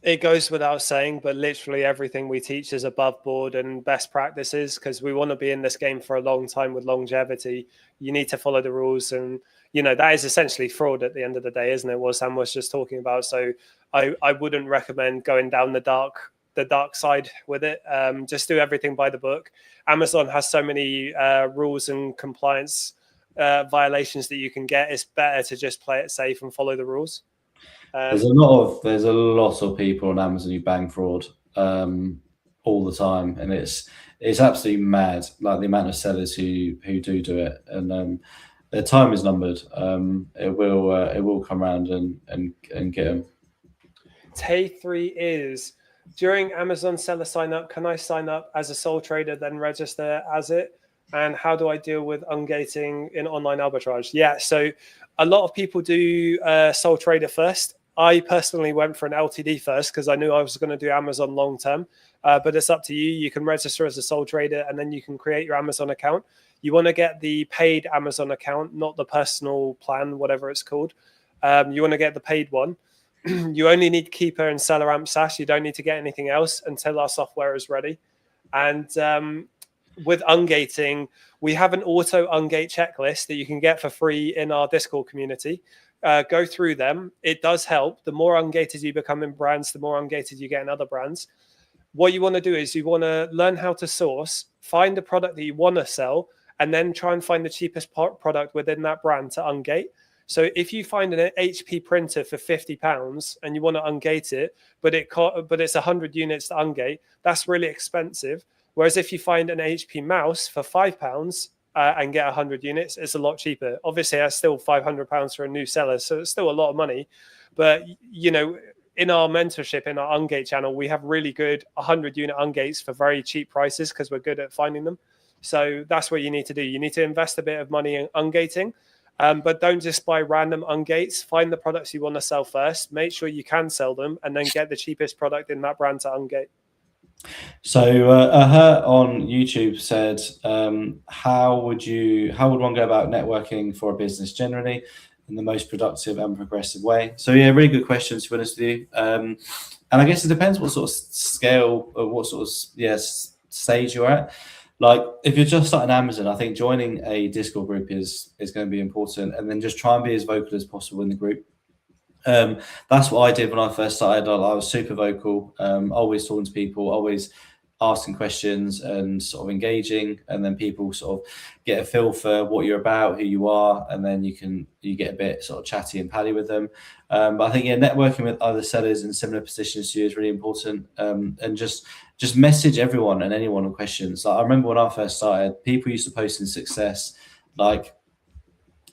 It goes without saying, but literally everything we teach is above board and best practices, because we want to be in this game for a long time with longevity. You need to follow the rules, and that is essentially fraud at the end of the day, isn't it? What Sam was just talking about. So I wouldn't recommend going down the dark side with it. Just do everything by the book. Amazon has so many rules and compliance violations that you can get. It's better to just play it safe and follow the rules. There's a lot of people on Amazon who bang fraud all the time, and it's absolutely mad. Like the amount of sellers who do it, and their time is numbered. It will come around and get them. Tay 3 is, during Amazon seller sign up, can I sign up as a sole trader then register as it? And how do I deal with ungating in online arbitrage? Yeah, so a lot of people do sole trader first. I personally went for an LTD first because I knew I was going to do Amazon long term, but it's up to you. You can register as a sole trader and then you can create your Amazon account. You want to get the paid Amazon account, not the personal plan, whatever it's called. You want to get the paid one. You only need Keeper and Seller Amp SaaS. You don't need to get anything else until our software is ready. And with ungating, we have an auto ungate checklist that you can get for free in our Discord community. Go through them. It does help. The more ungated you become in brands, the more ungated you get in other brands. What you want to do is you want to learn how to source, find a product that you want to sell, and then try and find the cheapest product within that brand to ungate. So if you find an HP printer for £50 and you want to ungate it, but it's 100 units to ungate, that's really expensive. Whereas if you find an HP mouse for £5 and get 100 units, it's a lot cheaper. Obviously, that's still £500 for a new seller, so it's still a lot of money. But in our mentorship, in our ungate channel, we have really good 100-unit ungates for very cheap prices because we're good at finding them. So that's what you need to do. You need to invest a bit of money in ungating. But don't just buy random ungates. Find the products you want to sell first. Make sure you can sell them, and then get the cheapest product in that brand to ungate. So Ahert on YouTube said, how would one go about networking for a business generally in the most productive and progressive way? So yeah, really good question, to be honest with you. And I guess it depends what sort of scale or what sort of stage you're at. Like if you're just starting Amazon, I think joining a Discord group is going to be important, and then just try and be as vocal as possible in the group. That's what I did when I first started. I was super vocal, always talking to people, always asking questions and sort of engaging, and then people sort of get a feel for what you're about, who you are, and then you get a bit sort of chatty and pally with them. But I think networking with other sellers in similar positions to you is really important, and just message everyone and anyone with questions. Like I remember when I first started, people used to post in Success, like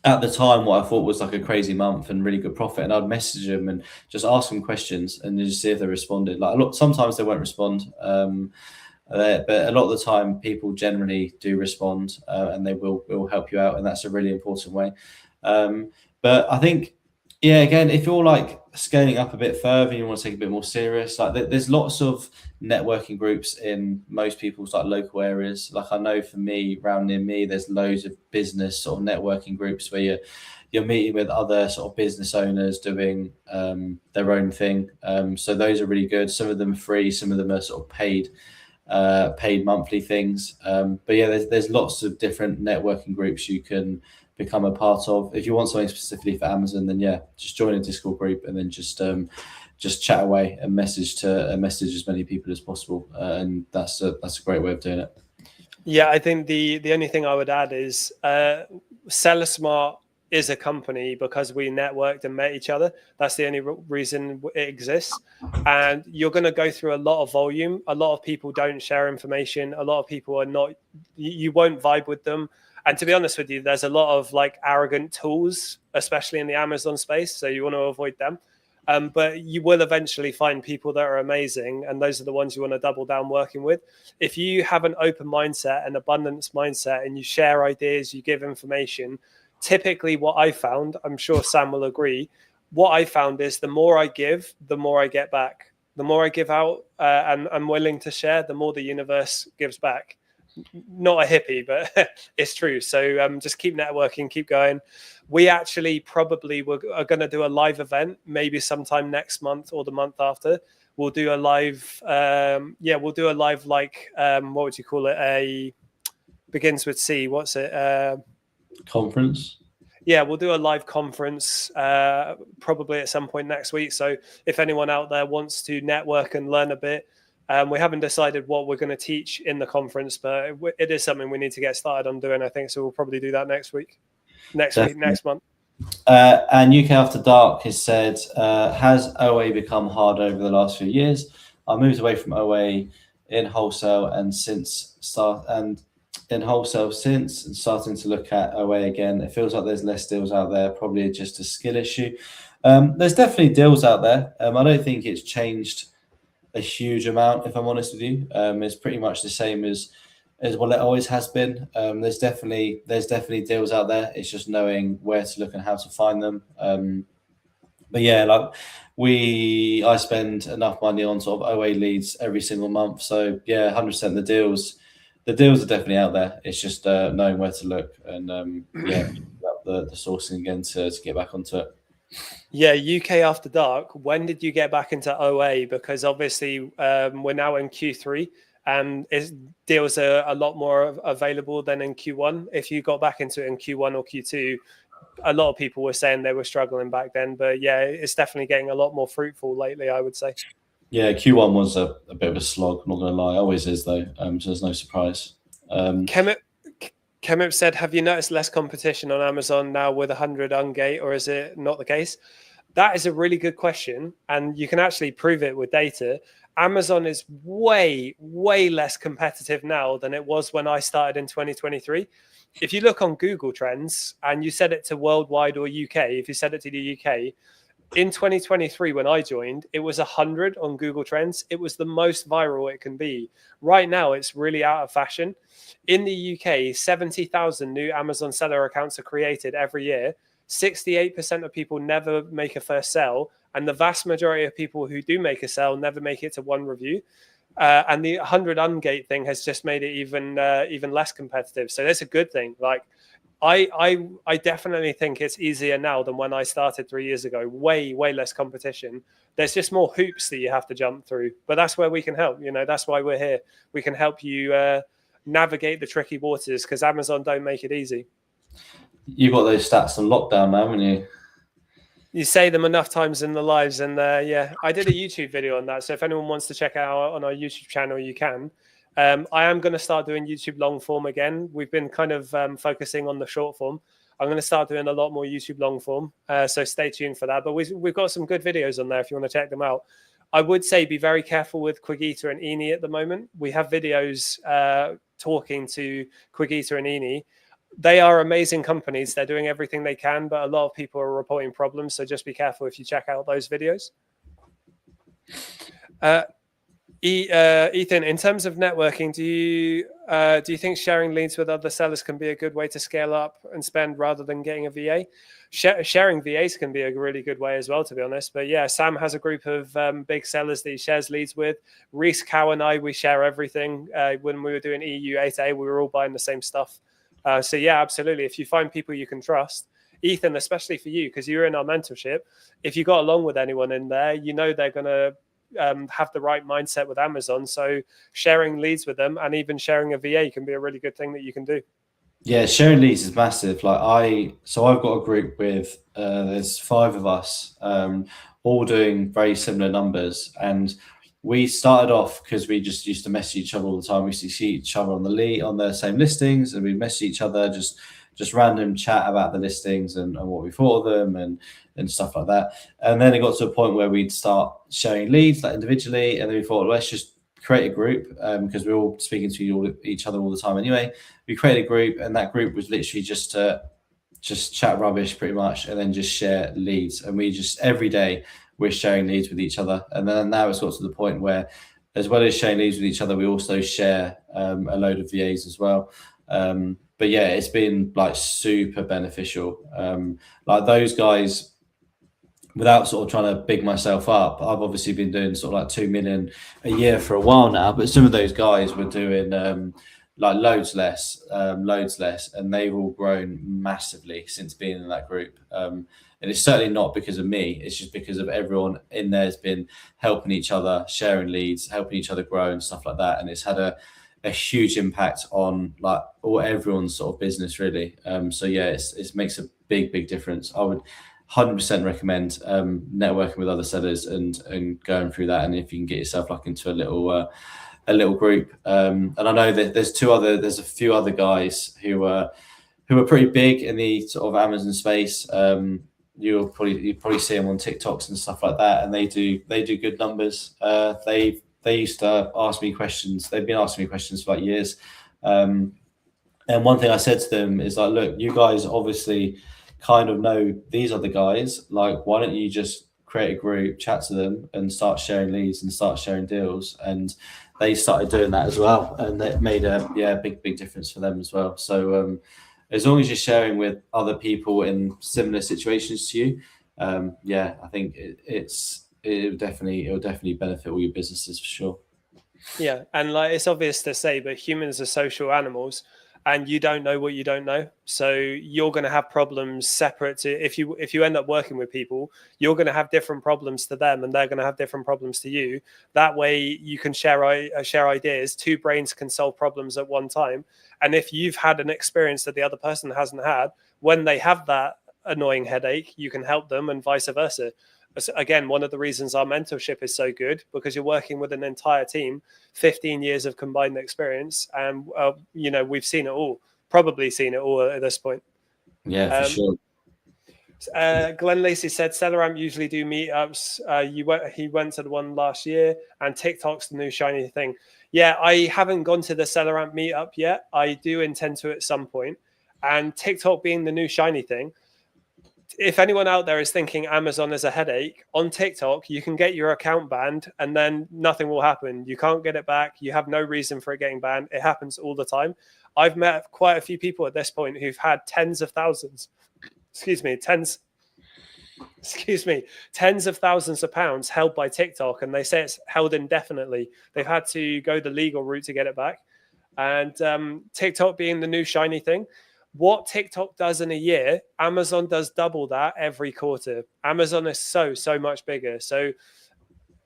at the time what I thought was like a crazy month and really good profit, and I'd message them and just ask them questions and just see if they responded. Like sometimes they won't respond, but a lot of the time people generally do respond, and they will help you out, and that's a really important way. But I think, yeah, again, if you're like scaling up a bit further and you want to take a bit more serious, like there's lots of networking groups in most people's like local areas. Like I know for me, around near me, there's loads of business sort of networking groups where you're meeting with other sort of business owners doing their own thing. So those are really good. Some of them are free, some of them are sort of paid monthly things. But yeah, there's lots of different networking groups you can become a part of. If you want something specifically for Amazon, then yeah, just join a Discord group and then just chat away and message as many people as possible, and that's a great way of doing it. Yeah, I think the only thing I would add is Seller Smart is a company because we networked and met each other. That's the only reason it exists. And you're going to go through a lot of volume. A lot of people don't share information. A lot of people are not, you won't vibe with them. And to be honest with you, there's a lot of like arrogant tools, especially in the Amazon space. So you want to avoid them. But you will eventually find people that are amazing. And those are the ones you want to double down working with. If you have an open mindset, an abundance mindset, and you share ideas, you give information, typically what I found, I'm sure Sam will agree, what I found is the more I give, the more I get back. The more I give out and I'm willing to share, the more the universe gives back. Not a hippie, but it's true. So just keep networking, keep going. We actually probably are going to do a live event, maybe sometime next month or the month after. We'll do a live, we'll do a live, like, what would you call it? Begins with C. What's it? Conference. Yeah, we'll do a live conference probably at some point next week. So if anyone out there wants to network and learn a bit, we haven't decided what we're going to teach in the conference, but it is something we need to get started on doing, I think. So we'll probably do that next month. And UK After Dark has said, has OA become hard over the last few years? I moved away from OA in wholesale and starting to look at OA again. It feels like there's less deals out there, probably just a skill issue. There's definitely deals out there. I don't think it's changed a huge amount, if I'm honest with you. It's pretty much the same as what it always has been. There's definitely deals out there. It's just knowing where to look and how to find them. But yeah, like I spend enough money on sort of OA leads every single month. So yeah, 100% the deals are definitely out there. It's just knowing where to look and the sourcing again to get back onto it. Yeah, UK After Dark. When did you get back into OA? Because obviously we're now in Q3 and deals are a lot more available than in Q1. If you got back into it in Q1 or Q2, a lot of people were saying they were struggling back then. But yeah, it's definitely getting a lot more fruitful lately, I would say. Yeah, Q1 was a bit of a slog, I'm not going to lie. Always is, though, so there's no surprise. Kemip said, have you noticed less competition on Amazon now with 100 ungate, or is it not the case? That is a really good question, and you can actually prove it with data. Amazon is way, way less competitive now than it was when I started in 2023. If you look on Google Trends and you set it to worldwide or UK, if you set it to the UK, in 2023, when I joined, it was 100 on Google Trends. It was the most viral it can be. Right now, it's really out of fashion. In the UK, 70,000 new Amazon seller accounts are created every year. 68% of people never make a first sell. And the vast majority of people who do make a sell never make it to one review. And the 100 ungate thing has just made it even less competitive. So that's a good thing. Like, I definitely think it's easier now than when I started 3 years ago. Way, way less competition. There's just more hoops that you have to jump through. But that's where we can help. You know, that's why we're here. We can help you navigate the tricky waters because Amazon don't make it easy. You've got those stats on lockdown now, haven't you? You say them enough times in the lives. And yeah, I did a YouTube video on that. So if anyone wants to check it out on our YouTube channel, you can. I am going to start doing YouTube long form again. We've been kind of focusing on the short form. I'm going to start doing a lot more YouTube long form. So stay tuned for that. But we've got some good videos on there if you want to check them out. I would say be very careful with Quigita and Eni at the moment. We have videos talking to Quigita and Eni. They are amazing companies. They're doing everything they can, but a lot of people are reporting problems. So just be careful if you check out those videos. Ethan, in terms of networking, do you think sharing leads with other sellers can be a good way to scale up and spend rather than getting a VA? Sharing VAs can be a really good way as well, to be honest. But yeah, Sam has a group of big sellers that he shares leads with. Reese, Cow, and I, we share everything. When we were doing EU 8A, we were all buying the same stuff. So yeah, absolutely. If you find people you can trust, Ethan, especially for you, because you're in our mentorship, if you got along with anyone in there, you know they're going to have the right mindset with Amazon. So sharing leads with them and even sharing a VA can be a really good thing that you can do. Yeah, sharing leads is massive. I've got a group with there's 5 of us, all doing very similar numbers, and we started off because we just used to message each other all the time. We used to see each other on the same listings, and we message each other, just just random chat about the listings and what we thought of them and stuff like that. And then it got to a point where we'd start sharing leads like individually, and then we thought, let's just create a group, because we're all speaking to each other all the time anyway. We created a group, and that group was literally just to chat rubbish pretty much, and then just share leads. And we just every day we're sharing leads with each other. And then now it's got to the point where, as well as sharing leads with each other, we also share a load of VAs as well. But yeah, it's been like super beneficial. Like those guys, without sort of trying to big myself up, I've obviously been doing sort of like 2 million a year for a while now, but some of those guys were doing like loads less, and they've all grown massively since being in that group. And it's certainly not because of me, it's just because of everyone in there has been helping each other, sharing leads, helping each other grow and stuff like that. And it's had a huge impact on like everyone's sort of business really. So yeah, it makes a big difference. I would 100% recommend networking with other sellers and going through that. And if you can get yourself like into a little group, and I know that there's a few other guys who are pretty big in the sort of Amazon space. You probably see them on TikToks and stuff like that, and they do good numbers. They used to ask me questions. They've been asking me questions for like years. And one thing I said to them is like, look, you guys obviously kind of know these are the guys. Like, why don't you just create a group, chat to them, and start sharing leads and start sharing deals? And they started doing that as well, and it made a big difference for them as well. So as long as you're sharing with other people in similar situations to you, I think it'll definitely benefit all your businesses for sure. Yeah, and like it's obvious to say, but humans are social animals, and you don't know what you don't know. So you're going to have problems separate to if you end up working with people, you're going to have different problems to them, and they're going to have different problems to you. That way, you can share ideas. Two brains can solve problems at one time. And if you've had an experience that the other person hasn't had, when they have that annoying headache, you can help them, and vice versa. Again, one of the reasons our mentorship is so good, because you're working with an entire team, 15 years of combined experience, and we've seen it all, probably seen it all at this point. Yeah, for sure. Glenn Lacey said SellerAmp usually do meetups. He went to the one last year, and TikTok's the new shiny thing. Yeah, I haven't gone to the SellerAmp meetup yet. I do intend to at some point. And TikTok being the new shiny thing, if anyone out there is thinking Amazon is a headache, on TikTok, you can get your account banned and then nothing will happen. You can't get it back. You have no reason for it getting banned. It happens all the time. I've met quite a few people at this point who've had tens of thousands of thousands of pounds held by TikTok, and they say it's held indefinitely. They've had to go the legal route to get it back. And TikTok being the new shiny thing, what TikTok does in a year, Amazon does double that every quarter. Amazon is so much bigger. So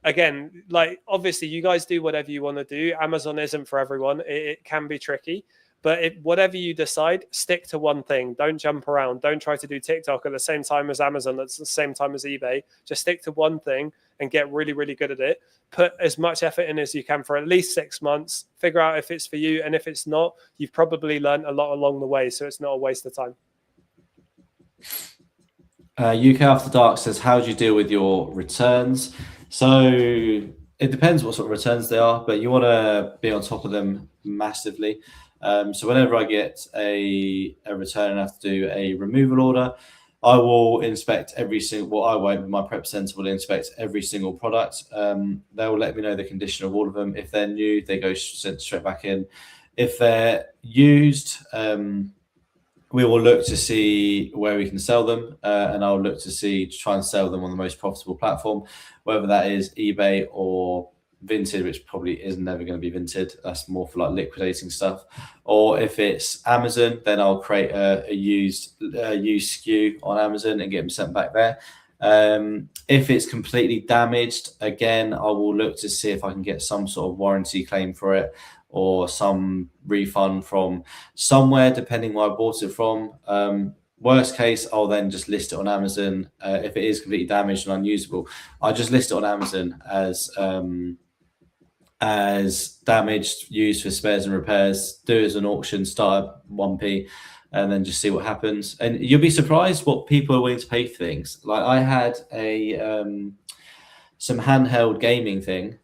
again, like obviously you guys do whatever you want to do. Amazon isn't for everyone. It can be tricky, but whatever you decide, stick to one thing. Don't jump around. Don't try to do TikTok at the same time as Amazon, at the same time as eBay. Just stick to one thing and get really, really good at it. Put as much effort in as you can for at least 6 months. Figure out if it's for you. And if it's not, you've probably learned a lot along the way. So it's not a waste of time. UK After Dark says, how do you deal with your returns? So it depends what sort of returns they are, but you want to be on top of them massively. So whenever I get a return and have to do a removal order, I will inspect every single, I won't, my prep center will inspect every single product. They will let me know the condition of all of them. If they're new, they go sent straight back in. If they're used, we will look to see where we can sell them, and I'll look to try and sell them on the most profitable platform, whether that is eBay or Vinted, which probably is never going to be Vinted. That's more for like liquidating stuff. Or if it's Amazon, then I'll create a used SKU on Amazon and get them sent back there. If it's completely damaged, again, I will look to see if I can get some sort of warranty claim for it or some refund from somewhere, depending where I bought it from. Worst case, I'll then just list it on Amazon. If it is completely damaged and unusable, I'll just list it on Amazon as damaged, used for spares and repairs. Do it as an auction, start at 1p. and then just see what happens. And you'll be surprised what people are willing to pay for things. Like I had some handheld gaming thing,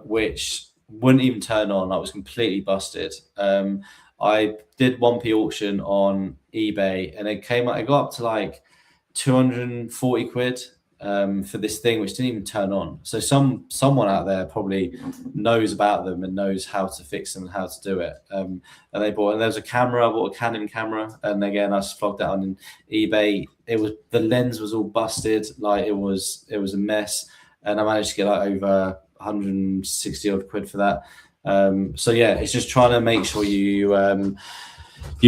which wouldn't even turn on. I was completely busted. I did 1p auction on eBay, and it got up to like 240 quid for this thing, which didn't even turn on. So someone out there probably knows about them and knows how to fix them and how to do it. And there was a camera. I bought a Canon camera, and again I just flogged that on eBay. The lens was all busted, like it was a mess, and I managed to get like over 160 odd quid for that. So yeah, it's just trying to make sure you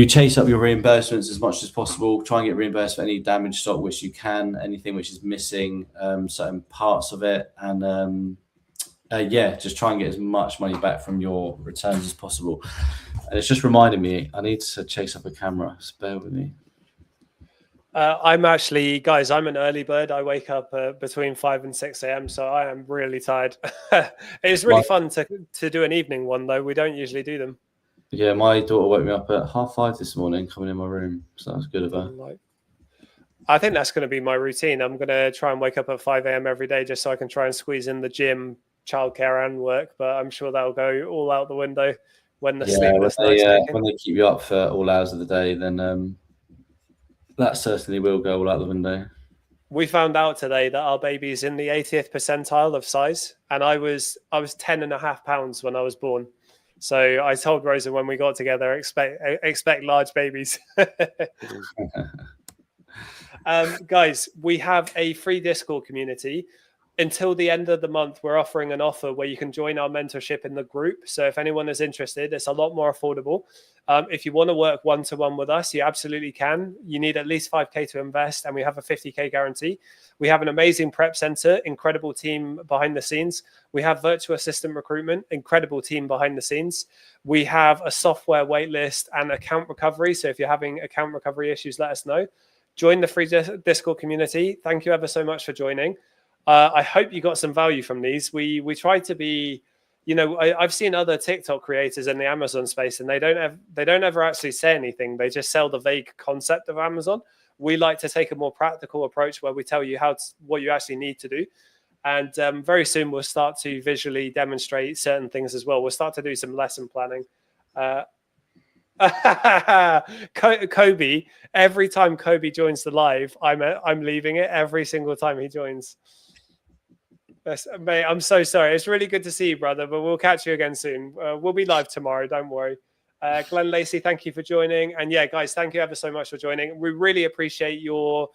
chase up your reimbursements as much as possible. Try and get reimbursed for any damaged stock which you can, anything which is missing, certain parts of it, and just try and get as much money back from your returns as possible. And it's just reminding me I need to chase up a camera. So bear with me. I'm actually, guys, I'm an early bird. I wake up between 5 and 6 a.m. So I am really tired. It's really fun to do an evening one, though. We don't usually do them. Yeah, my daughter woke me up at 5:30 this morning, coming in my room. So that's good of her. I think that's going to be my routine. I'm going to try and wake up at 5 a.m. every day just so I can try and squeeze in the gym, childcare, and work. But I'm sure that'll go all out the window when the sleepless nights kick in. When they keep you up for all hours of the day, then that certainly will go all out the window. We found out today that our baby's in the 80th percentile of size, and I was 10.5 pounds when I was born. So I told Rosa when we got together, expect large babies. Guys, we have a free Discord community. Until the end of the month, we're offering an offer where you can join our mentorship in the group. So if anyone is interested, it's a lot more affordable. If you want to work one-to-one with us, you absolutely can. You need at least 5K to invest, and we have a 50K guarantee. We have an amazing prep center, incredible team behind the scenes. We have virtual assistant recruitment, incredible team behind the scenes. We have a software waitlist and account recovery. So if you're having account recovery issues, let us know. Join the free Discord community. Thank you ever so much for joining. I hope you got some value from these. We try to be, I've seen other TikTok creators in the Amazon space, and they don't ever actually say anything. They just sell the vague concept of Amazon. We like to take a more practical approach where we tell you what you actually need to do. And very soon we'll start to visually demonstrate certain things as well. We'll start to do some lesson planning. Kobe, every time Kobe joins the live, I'm leaving it every single time he joins. Mate, I'm so sorry. It's really good to see you, brother, but we'll catch you again soon. We'll be live tomorrow. Don't worry. Glenn Lacey, thank you for joining. And yeah, guys, thank you ever so much for joining. We really appreciate your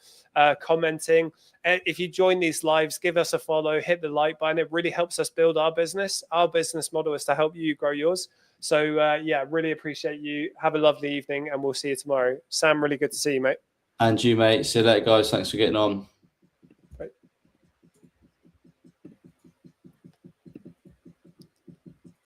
commenting. If you join these lives, give us a follow, hit the like button. It really helps us build our business. Our business model is to help you grow yours. So yeah, really appreciate you. Have a lovely evening, and we'll see you tomorrow. Sam, really good to see you, mate. And you, mate. See you later, guys. Thanks for getting on.